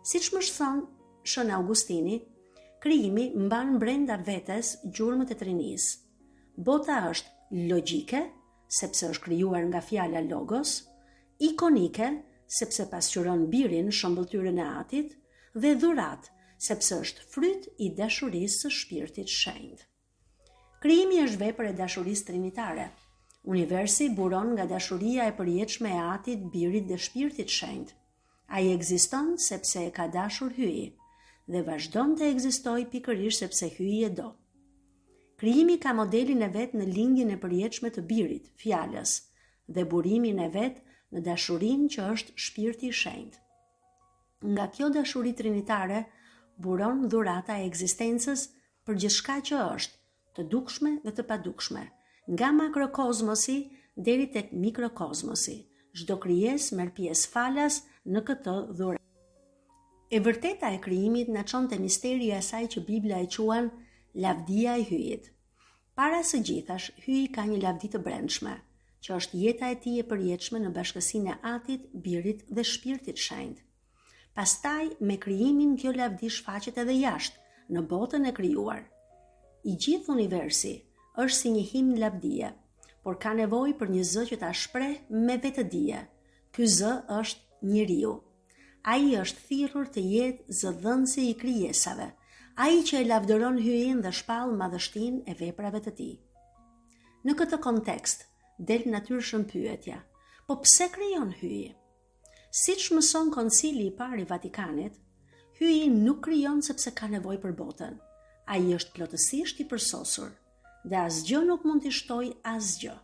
Siç më thon Shën Augustini, krijimi mban brenda vetes gjurmët e trinisë. Bota është logjike, sepse është krijuar nga fjala logos, ikonike, sepse pasqyron birin shëmbëltyrën e Atit, dhe dhurat, sepse është fryt i dashurisë së Shpirtit Shenjtë. Krijimi është vepër e dashurisë trinitare. Universi buron nga dashuria e përjetshme e Atit, Birit dhe Shpirtit Shenjtë. Ai ekziston sepse e ka dashur Hyi dhe vazhdon të ekzistojë pikërisht sepse Hyi e do. Krijimi ka modelin e vet në lindjen e përjetshme të Birit, fjalës, dhe burimin e vet në dashurinë që është Shpirti i Shenjtë. Nga kjo dashuri trinitare buron dhurata e ekzistencës për gjithçka që është, të dukshme dhe të padukshme, nga makrokozmosi deri tek mikrokozmosi. Çdo krijesë merr pjesë falas në këtë dhuratë. E vërteta e krijimit na çon te misteri i asaj që Bibla e quan lavdia e Hyjit. Para së gjithash, Hyi ka një lavdi të brendshme, që është jeta e tij e përjetshme në bashkësinë e Atit, Birit dhe Shpirtit Shenjtë. Pastaj, me krijimin kjo lavdi shfaqet edhe jashtë, në botën e krijuar. I gjithë universi është si një himn lavdie, por ka nevojë për një zë që ta shpreh me vetëdije. Ky zë është njeriu. Ai është thirrur të jetë zëdhënësi i krijesave, ai që e lavdëron Hyin dhe shpall madhështinë e veprave të tij. Në këtë kontekst, del natyrshëm pyetja: po pse krijon Hyi? Siç mëson Koncili i Parë i Vatikanit, Hyi nuk krijon sepse ka nevojë për botën. Ai është plotësisht i përsosur dhe asgjë nuk mund t'i shtojë asgjë.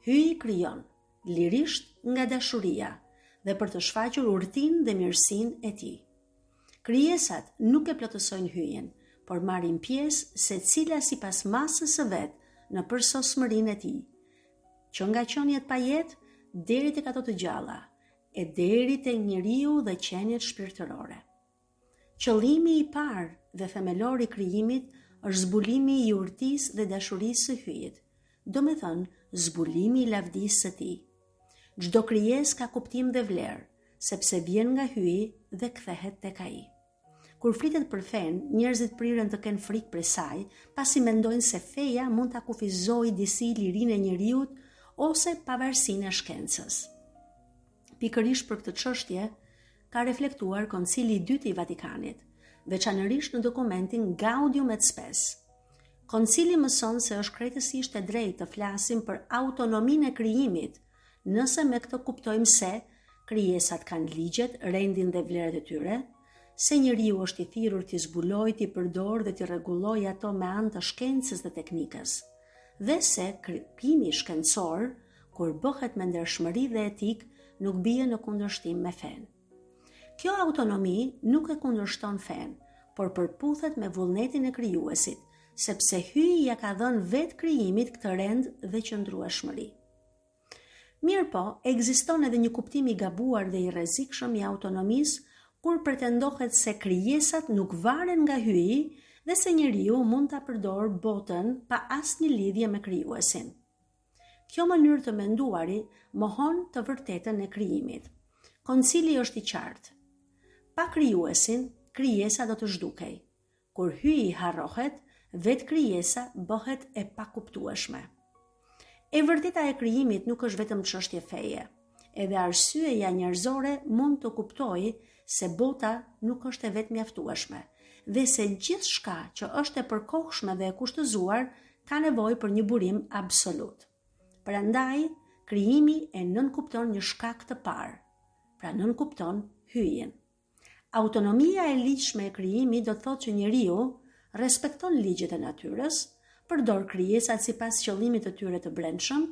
Hyi krijon lirisht nga dashuria dhe për të shfaqur urtinë dhe mirësinë e tij. Krijesat nuk e plotësojnë Hyin, por marrin pjesë secila sipas masës së vet në përsosmërinë e tij, që nga qeniet pa jetë deri tek ato të gjalla, e deri tek njeriu dhe qenjet shpirtërore. Qëllimi i parë dhe themelor i krijimit është zbulimi i urtisë dhe dashurisë së Hyjit, do me thënë zbulimi i lavdisë së tij. Çdo krijesë ka kuptim dhe vlerë, sepse vjen nga Hyi dhe kthehet tek ai. Kur flitet për fen, njerëzit priren të kenë frikë prej saj, pasi mendojnë se feja mund ta kufizojë disi lirinë e njeriut ose pavarësinë e shkencës. Pikërisht për këtë çështje ka reflektuar Koncili i Dytë i Vatikanit, veçanërisht në dokumentin Gaudium et Spes. Koncili mëson se është krejtësisht e drejtë të flasim për autonominë e krijimit, nëse me këtë kuptojmë se krijesat kanë ligjet, rendin dhe vlerat e tyre, se njeriu është i thirrur t'i zbulojë, t'i përdorë dhe t'i rregullojë ato me anë të shkencës dhe teknikës, dhe se krijimi shkencor, kur bëhet me ndershmëri dhe etik, nuk bie në kundërshtim me fen. Kjo autonomi nuk e kundërshton fen, por përputhet me vullnetin e krijuesit, sepse Hyi ja ka dhënë vetë krijimit këtë rend dhe qëndrueshmëri. Mirë po, ekziston edhe një kuptim i gabuar dhe i rrezikshëm i autonomisë, kur pretendohet se krijesat nuk varen nga Hyi dhe se njeriu mund ta përdorë botën pa asnjë lidhje me krijuesin. Kjo mënyrë të menduari mohon të vërtetën e krijimit. Koncili është i qartë. Pa krijuesin, krijesa do të zhdukej. Kur Hyi harrohet, vetë krijesa bëhet e pakuptueshme. E vërteta e krijimit nuk është vetëm çështje feje. Edhe arsyeja njerëzore mund të kuptojë se bota nuk është e vetë mjaftueshme dhe se gjithçka që është e përkohshme dhe e kushtëzuar ka nevojë për një burim absolut. Prandaj, krijimi e nënkupton një shkak të parë. Pra nënkupton Hyin. Autonomia e ligjshme e krijimit do të thotë që njeriu respekton ligjet e natyrës, përdor krijesat sipas qëllimit të tyre të brendshëm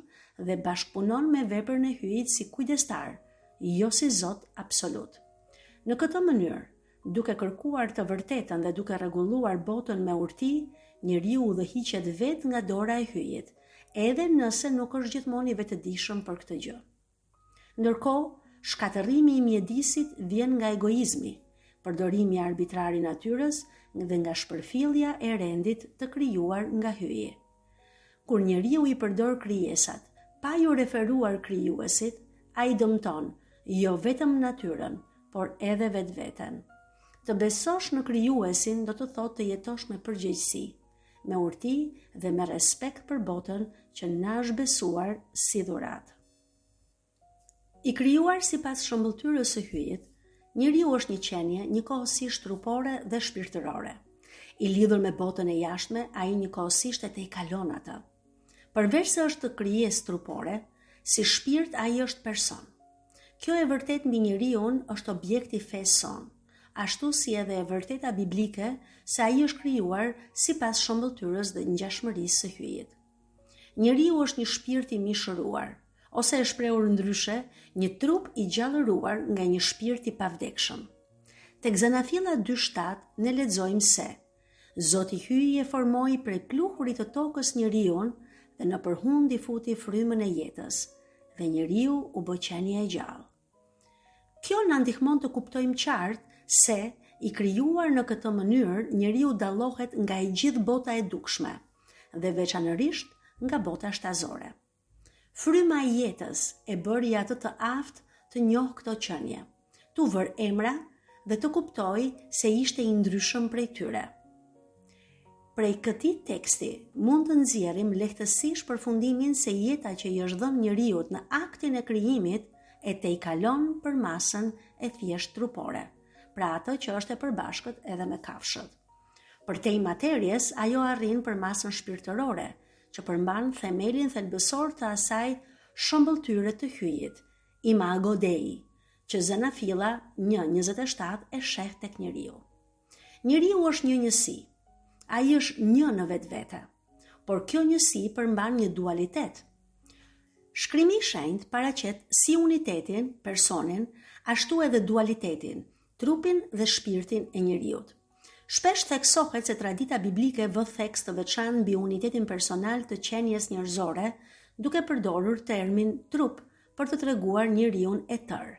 dhe bashkëpunon me veprën e Hyjit si kujdestar, jo si Zot absolut. Në këtë mënyrë, duke kërkuar të vërtetën dhe duke rregulluar botën me urti, njeriu udhëhiqet vetë nga dora e Hyjit, edhe nëse nuk është gjithmonë i vetëdijshëm për këtë gjë. Ndërkohë, shkatërrimi i mjedisit vjen nga egoizmi, përdorimi arbitrar i natyrës dhe nga shpërfillja e rendit të krijuar nga hyje. Kur njeriu i përdor krijesat, pa ju referuar krijuesit, ai dëmton jo vetëm natyrën, por edhe vetveten. Të besosh në krijuesin do të thotë të jetosh me përgjegjësi, me urti dhe me respekt për botën që na është besuar si dhuratë. I krijuar sipas shëmbëltyrës së hyjit, njeriu është një qenie njëkohësisht trupore dhe shpirtërore. I lidhur me botën e jashtme, ai njëkohësisht e tejkalon atë. Përveç se është krijesë trupore, si shpirt ai është person. Kjo e vërtet mbi njeriun është objekti fesë son, ashtu si edhe e vërteta biblike se ai është krijuar sipas shëmbëltyrës dhe ngjashmërisë së hyjit. Njeriu është një shpirt i mishëruar, ose e shprehur ndryshe, një trup i gjallëruar nga një shpirt i pavdekshëm. Tek Zanafilla 2:7 ne lexojmë se Zoti hyi e formoi prej pluhurit të tokës njeriun dhe në përhund i futi frymën e jetës, dhe njeriu u bë qenie e gjallë. Kjo na ndihmon të kuptojmë qartë se i krijuar në këtë mënyrë njeriu dallohet nga e gjithë bota e dukshme dhe veçanërisht nga bota shtazore. Fryma e jetës e bëri atë të aftë të njohë këto qenie, t'u vër emra dhe të kuptoi se ishte i ndryshëm prej tyre. Prej këtij teksti mund të nxjerrim lehtësisht përfundimin se jeta që i është dhënë njeriut në aktin e krijimit e tejkalon për masën e thjesht trupore, pra atë që është e përbashkët edhe me kafshët. Përtej materjes, ajo arrin për masën shpirtërore, që përmban themelin thelbësor të asaj shëmbëltyre të hyjit, imago Dei, që Zanafilla 1:27 e sheh tek njeriu. Njeriu është një njësi. Ai është një në vetvete, por kjo njësi përmban një dualitet. Shkrimi i shenjtë paraqet si unitetin, personin, ashtu edhe dualitetin, trupin dhe shpirtin e njeriut. Shpesh theksohet se tradita biblike vë theks të veçantë mbi unitetin personal të qenies njerëzore, duke përdorur termin trup për të treguar njeriun e tërë.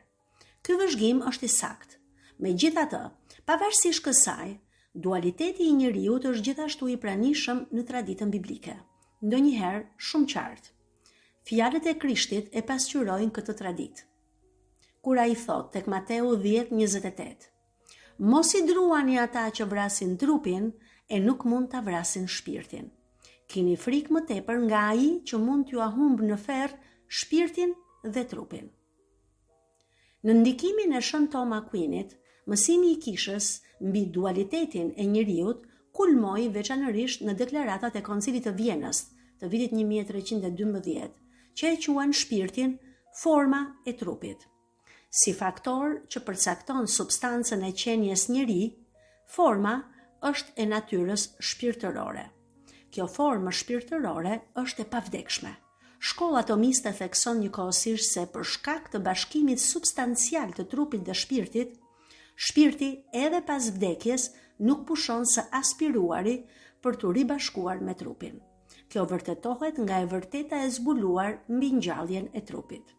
Ky vëzhgim është i saktë. Megjithatë, pavarësisht kësaj, dualiteti i njeriut është gjithashtu i pranishëm në traditën biblike, ndonjëherë shumë qartë. Fjalët e Krishtit e pasqyrojnë këtë traditë. Kur ai thot tek Mateu 10:28, mos i druani ata që vrasin trupin e nuk mund ta vrasin shpirtin. Kini frikë më tepër nga ai që mund t'ju humbë në ferr shpirtin dhe trupin. Në ndikimin e Shën Tom Aquinit, mësimi i kishës mbi dualitetin e njeriut kulmoi veçanërisht në deklaratat e Koncilit të Vjenës të vitit 1312, që e quan shpirtin forma e trupit. Si faktor që përcakton substancën e qenies njeri, forma është e natyrës shpirtërore. Kjo formë shpirtërore është e pavdekshme. Shkolla atomiste thekson njëkohësisht se për shkak të bashkimit substancial të trupit dhe shpirtit, shpirti edhe pas vdekjes nuk pushon së aspiruari për të ribashkuar me trupin. Kjo vërtetohet nga e vërteta e zbuluar mbi ngjalljen e trupit.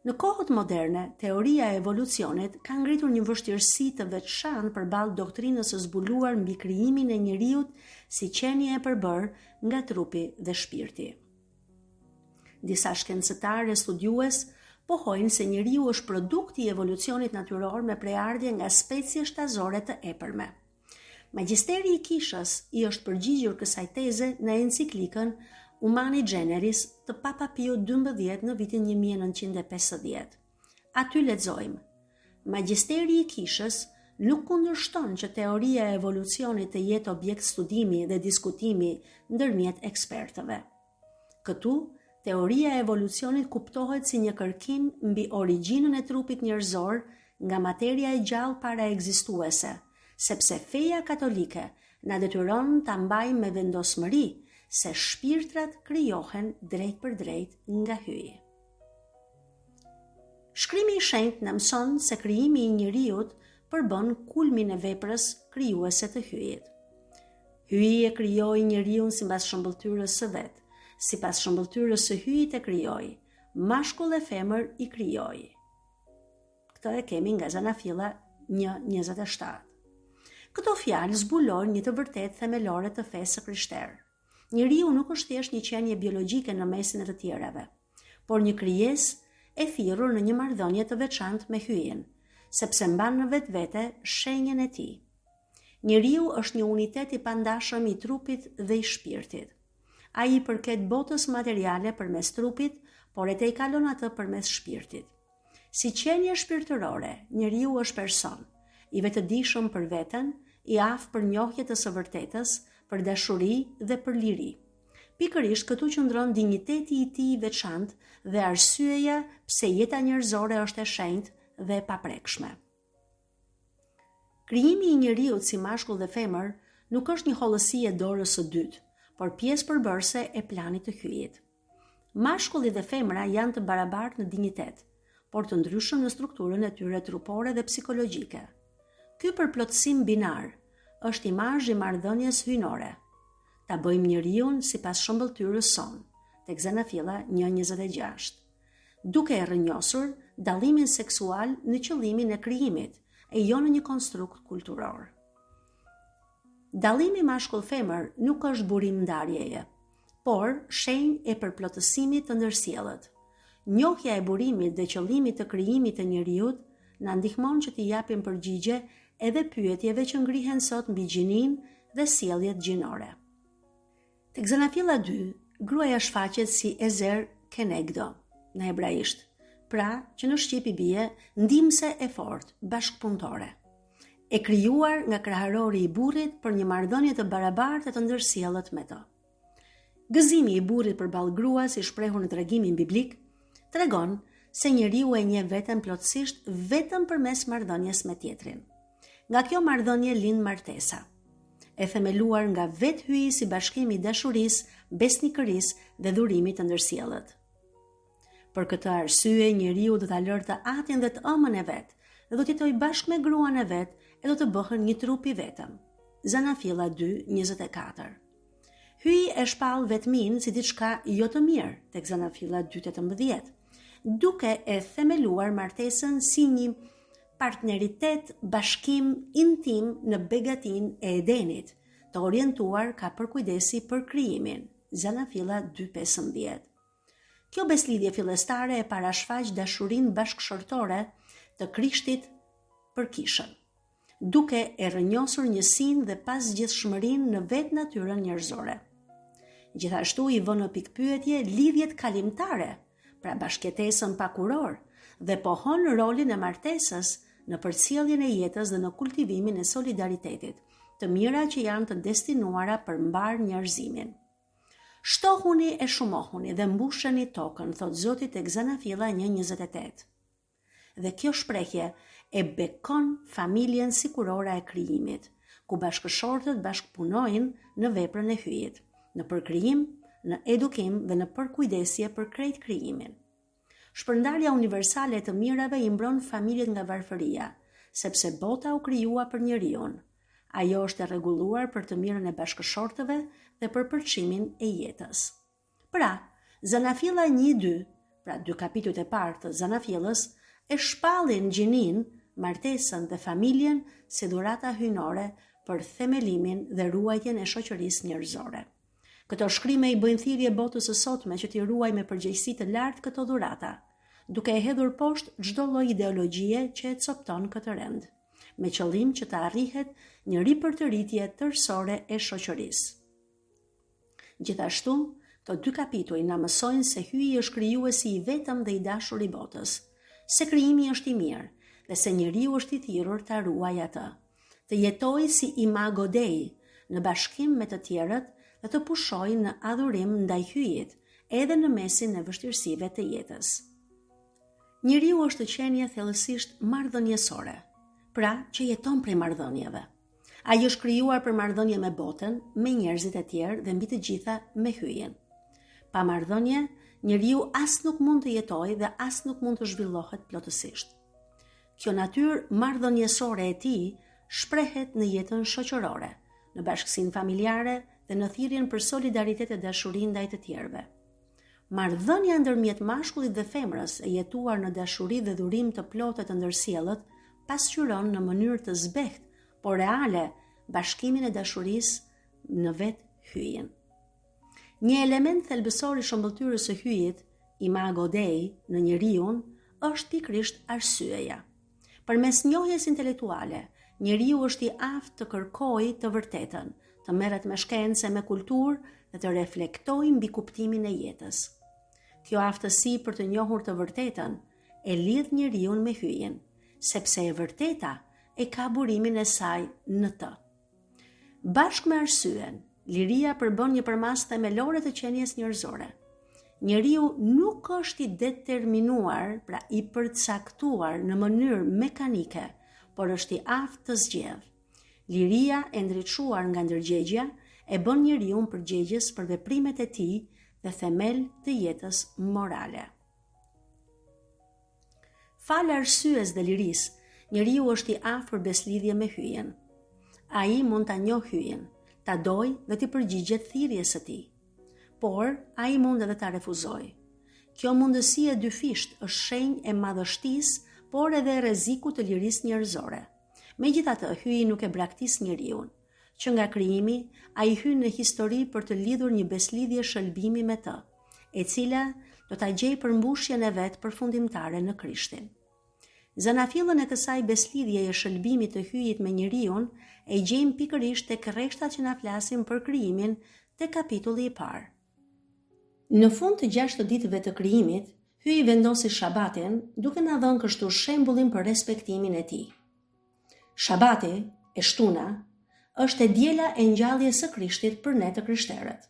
Në kohët moderne, teoria e evolucionit ka ngritur një vështirësi të veçantë përballë doktrinës së zbuluar mbi krijimin e njeriut si qenie e përbërë nga trupi dhe shpirti. Disa shkencëtarë e studiues pohojnë se njeriu është produkti i evolucionit natyror me preardhje nga specie shtazore të epërme. Magjisteri i kishës i është përgjigjur kësaj teze në enciklikën Humani Generis të Papa Pio XII në vitin 1950. Aty lexojmë: Magjisteri i kishës nuk kundërshton që teoria e evolucionit të jetë objekt studimi dhe diskutimi ndërmjet ekspertëve. Këtu, teoria e evolucionit kuptohet si një kërkim mbi origjinën e trupit njerëzor nga materia e gjallë para ekzistuese, sepse feja katolike na detyron ta mbajmë me vendosmëri se shpirtrat krijohen drejt për drejt nga hyji. Shkrimi i shenjtë na mëson se krijimi i njeriut përbën kulmin e veprës krijuese të hyjit. Hyji e krijoi njeriun sipas shëmbëltyrës së vet. Sipas shëmbëltyrës së hyjit e krijoi, mashkull e femër i krijoi. Këtë e kemi nga Zanafilla 1:27. Këto fjalë zbulojnë një të vërtet themelore të fesë së krishterë. Njeriu nuk është thjesht një qenie biologjike në mesin e të tjerave, por një krijesë e thirrur në një marrëdhënie të veçantë me hyjen, sepse mban në vetvete shenjën e tij. Njeriu është një unitet i pandashëm i trupit dhe i shpirtit. Ai i përket botës materiale përmes trupit, por e tejkalon atë përmes shpirtit. Si qenie shpirtërore, njeriu është person, i vetëdijshëm për veten, i aftë për njohje të së vërtetës, për dashuri dhe për liri. Pikërisht këtu qëndron dinjiteti i tij i veçantë dhe arsyeja pse jeta njerëzore është e shenjtë dhe e paprekshme. Krijimi i njeriut si mashkull dhe femër nuk është një hollësi e dorës së dytë, por pjesë përbërëse e planit të hyjit. Mashkulli dhe femra janë të barabartë në dinjitet, por të ndryshëm në strukturën e tyre trupore dhe psikologjike. Ky përplotësim binar është imazh i marrëdhënies hyjnore. Ta bëjmë njeriun sipas shëmbëltyrës son, tek Zanafilla 1:26, duke e rrënjosur dallimin seksual në qëllimin e krijimit, e jo në një konstrukt kulturor. Dallimi mashkull-femër nuk është burim ndarjeje, por shenjë e përplotësimit të ndërsjellët. Njohja e burimit dhe qëllimit të krijimit të njeriut na ndihmon që t'i japim përgjigje edhe pyetjeve që ngrihen sot mbi gjininë dhe sjelljet gjinore. Tek Zanafilla 2, gruaja shfaqet si Ezer Kenegdo në hebraisht, pra që në shqip i bie ndihmëse e fortë, bashkëpunëtore. E krijuar nga krahërori i burrit për një marrëdhënie të barabartë të ndërsjellët me të. Gëzimi i burrit përballë gruas, si shprehur në tregimin biblik, tregon se njeriu e njeh veten plotësisht vetëm përmes marrëdhënies me tjetrin. Nga kjo marrëdhënie lind martesa, e themeluar nga vetë hyi si bashkimi i dashurisë, besnikërisë dhe dhurimit të ndërsjellët. Për këtë arsye, njeriu do ta lërë të atin dhe të ëmën e vet, dhe do të jetojë bashkë me gruan e vet, e do të bëhen një trup i vetëm. Zanafilla 2:24. Hyi e shpall vetmin si diçka jo të mirë, tek Zanafilla 2:18, duke e themeluar martesën si një partneritet, bashkim intim në begatin e Edenit, të orientuar ka përkujdesi për krijimin. Zanafilla 2:15. Kjo beslidhje fillestare e parashfaq dashurinë bashkëshortore të Krishtit për kishën, duke e rrënjosur njësinë dhe pasgjithshmërinë në vetë natyrën njerëzore. Gjithashtu i vë në pikpyetje lidhjet kalimtare, pra bashkëtesën pakuror, dhe pohon rolin e martesës në përcjelljen e jetës dhe në kultivimin e solidaritetit, të mira që janë të destinuara për mbar njerëzimin. Shtohuni e shumohuni dhe mbusheni tokën, thot Zoti tek Zanafilla 1:28. Dhe kjo shprehje e bekon familjen sikurora e krijimit, ku bashkëshortët bashkëpunojnë në veprën e hyjit, në përkrijim, në edukim dhe në përkujdesje për krejt krijimin. Shpërndarja universale e të mirave i mbron familjet nga varfëria, sepse bota u krijua për njeriun. Ajo është e rregulluar për të mirën e bashkëshortëve dhe për përçimin e jetës. Pra, Zanafilla 1:2, pra 2 kapitujt e parë të Zanafillës, e shpallin gjinin, martesën dhe familjen si dhurata hyjnore për themelimin dhe ruajtjen e shoqërisë njerëzore. Këto shkrime i bëjnë thirrje botës së sotme që t'i ruaj me përgjegjësi të lartë këto dhurata, duke e hedhur poshtë çdo lloj ideologjie që e copton këtë rend, me qëllim që të arrihet një ripërtëritje tërësore e shoqërisë. Gjithashtu, këto 2 kapituj na mësojnë se hyi është krijuesi i vetëm dhe i dashur i botës, se krijimi është i mirë dhe se njeriu është i thirrur ta ruajë atë, të jetojë si imago Dei në bashkim me të tjerët dhe të pushojë në adhurim ndaj hyjit, edhe në mesin e vështirësive të jetës. Njeriu është qenie thellësisht marrëdhëniesore, pra që jeton prej marrëdhënieve. Ai është krijuar për marrëdhënie me botën, me njerëzit e tjerë dhe mbi të gjitha me hyjin. Pa marrëdhënie, njeriu as nuk mund të jetojë dhe as nuk mund të zhvillohet plotësisht. Kjo natyrë marrëdhëniesore e tij shprehet në jetën shoqërore, në bashkësinë familjare dhe në thirrjen për solidaritet e dashuri ndaj të tjerëve. Marrëdhënia ndërmjet mashkullit dhe femrës e jetuar në dashuri dhe dhurim të plotë të ndërsjellët pasqyron në mënyrë të zbehtë, por reale, bashkimin e dashurisë në vetë hyjin. Një element thelbësor i shëmbëltyrës së hyjit, imago Dei, në njeriun, është pikërisht arsyeja. Përmes njohjes intelektuale, njeriu është i aftë të kërkojë të vërtetën, të merret me shkencë, me kulturë dhe të reflektojë mbi kuptimin e jetës. Kjo aftësi për të njohur të vërtetën e lidh njeriu me hyjin, sepse e vërteta e ka burimin e saj në të. Bashkë me arsyen, liria përbën një përmas themelore të qenies njerëzore. Njeriu nuk është i determinuar, pra i përcaktuar në mënyrë mekanike, por është i aftë të zgjedhë. Liria e ndriçuar nga ndërgjegjja e bën njeriu përgjegjës për veprimet e tij dhe themel të jetës morale. Fal arsyes dhe lirisë, njeriu është i aftë për beslidhje me hyjin. Ai mund ta njohë hyjin, ta dojë dhe t'i përgjigjet thirrjes së tij. Por ai mund edhe ta refuzojë. Kjo mundësi e dyfisht është shenjë e madhështisë, por edhe e rrezikut të lirisë njerëzore. Megjithatë, hyji nuk e braktis njeriun, që nga krijimi ai hyn në histori për të lidhur një beslidhje shëlbimi me të, e cila do ta gjejë përmbushjen e vet përfundimtare në Krishtin. Zanafillën e kësaj beslidhjeje shëlbimit të hyjit me njeriun e gjejmë pikërisht tek rreshtat që na flasin për krijimin te kapitulli i parë. Në fund të 6 ditëve të krijimit, hyi vendosi shabatin, duke na dhënë kështu shembullin për respektimin e tij. Shabati, e shtuna, është e diela e ngjalljes së Krishtit për ne të krishterët.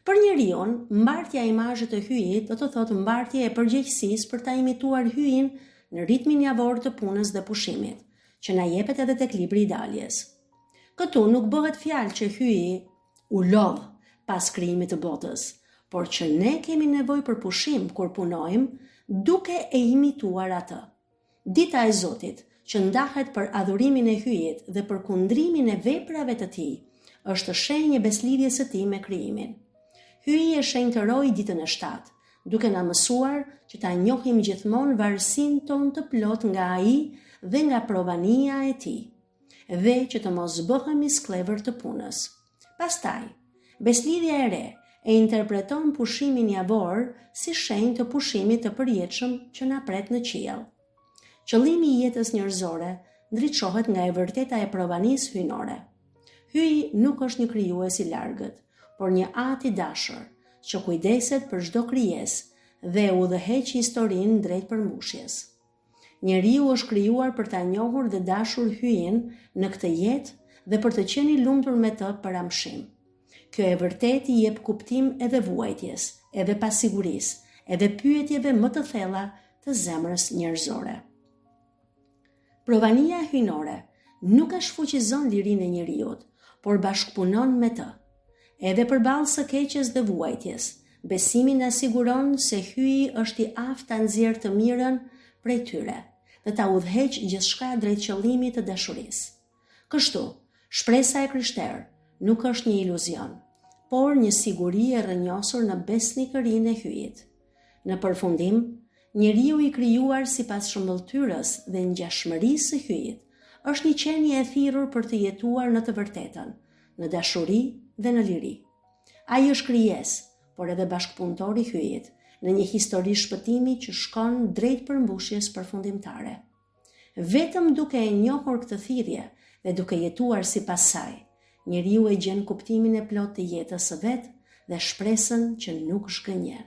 Për njeriun, mbartja e imazhit të hyjit do të thotë mbartje e përgjegjësisë për ta imituar hyjin në ritmin javor të punës dhe pushimit, që na jepet edhe tek libri i daljes. Këtu nuk bëhet fjalë që hyi u lodh pas krijimit të botës, por që ne kemi nevojë për pushim kur punojmë, duke e imituar atë. Dita e Zotit, që ndahet për adhurimin e hyjit dhe për kundrimin e veprave të tij, është shenjë e beslidhjes së tij me krijimin. Hyi e shenjtëroi ditën e 7, duke na mësuar që ta njohim gjithmonë varësinë tonë të plot nga ai dhe nga provania e tij, dhe që të mos bëhemi sklever të punës. Pastaj, beslidhja e re e interpreton pushimin javor si shenjë të pushimit të përjetshëm që na pret në qiell. Qëllimi i jetës njerëzore ndriçohet nga e vërteta e provanisë hyjnore. Hyi nuk është një krijues i largët, por një At i dashur, që kujdeset për çdo krijesë dhe udhëheq historinë drejt përmbushjes. Njeriu është krijuar për ta njohur dhe dashur hyjin në këtë jetë dhe për të qenë i lumtur me të për amshim. Kjo e vërtet i jep kuptim edhe vuajtjes, edhe pasigurisë, edhe pyetjeve më të thella të zemrës njerëzore. Provania hyjnore nuk e shfuqizon lirinë e njeriut, por bashkëpunon me të. Edhe përballë së keqes dhe vuajtjes, besimi na siguron se hyi është i aftë ta nxjerrë të mirën prej tyre dhe ta udhëheq gjithçka drejt qëllimit të dashurisë. Kështu, shpresa e krishterë nuk është një iluzion, por një siguri e rrënjosur në besnikërinë e hyjit. Në përfundim, njeriu i krijuar sipas shëmbëltyrës dhe ngjashmërisë së hyjit është një qenie e thirrur për të jetuar në të vërtetën, në dashuri dhe në liri. Ai është krijesë, por edhe bashkëpunëtor i hyjit, në një histori shpëtimi që shkon drejt përmbushjes përfundimtare. Vetëm duke e njohur këtë thirrje dhe duke jetuar sipas saj, njeriu e gjen kuptimin e plot të jetës së vet dhe shpresën që nuk zhgënjen.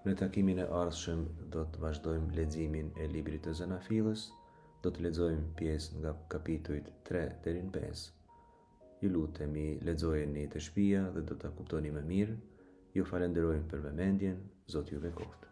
Në takimin e ardhshëm do të vazhdojmë leximin e librit të Zanafillës, do të lexojmë pjesë nga kapitujt 3 deri në 5. Ju lutemi, lexojeni të shtëpia dhe do ta kuptoni më mirë. Ju falenderojmë për vëmendjen, Zoti ju bekoft.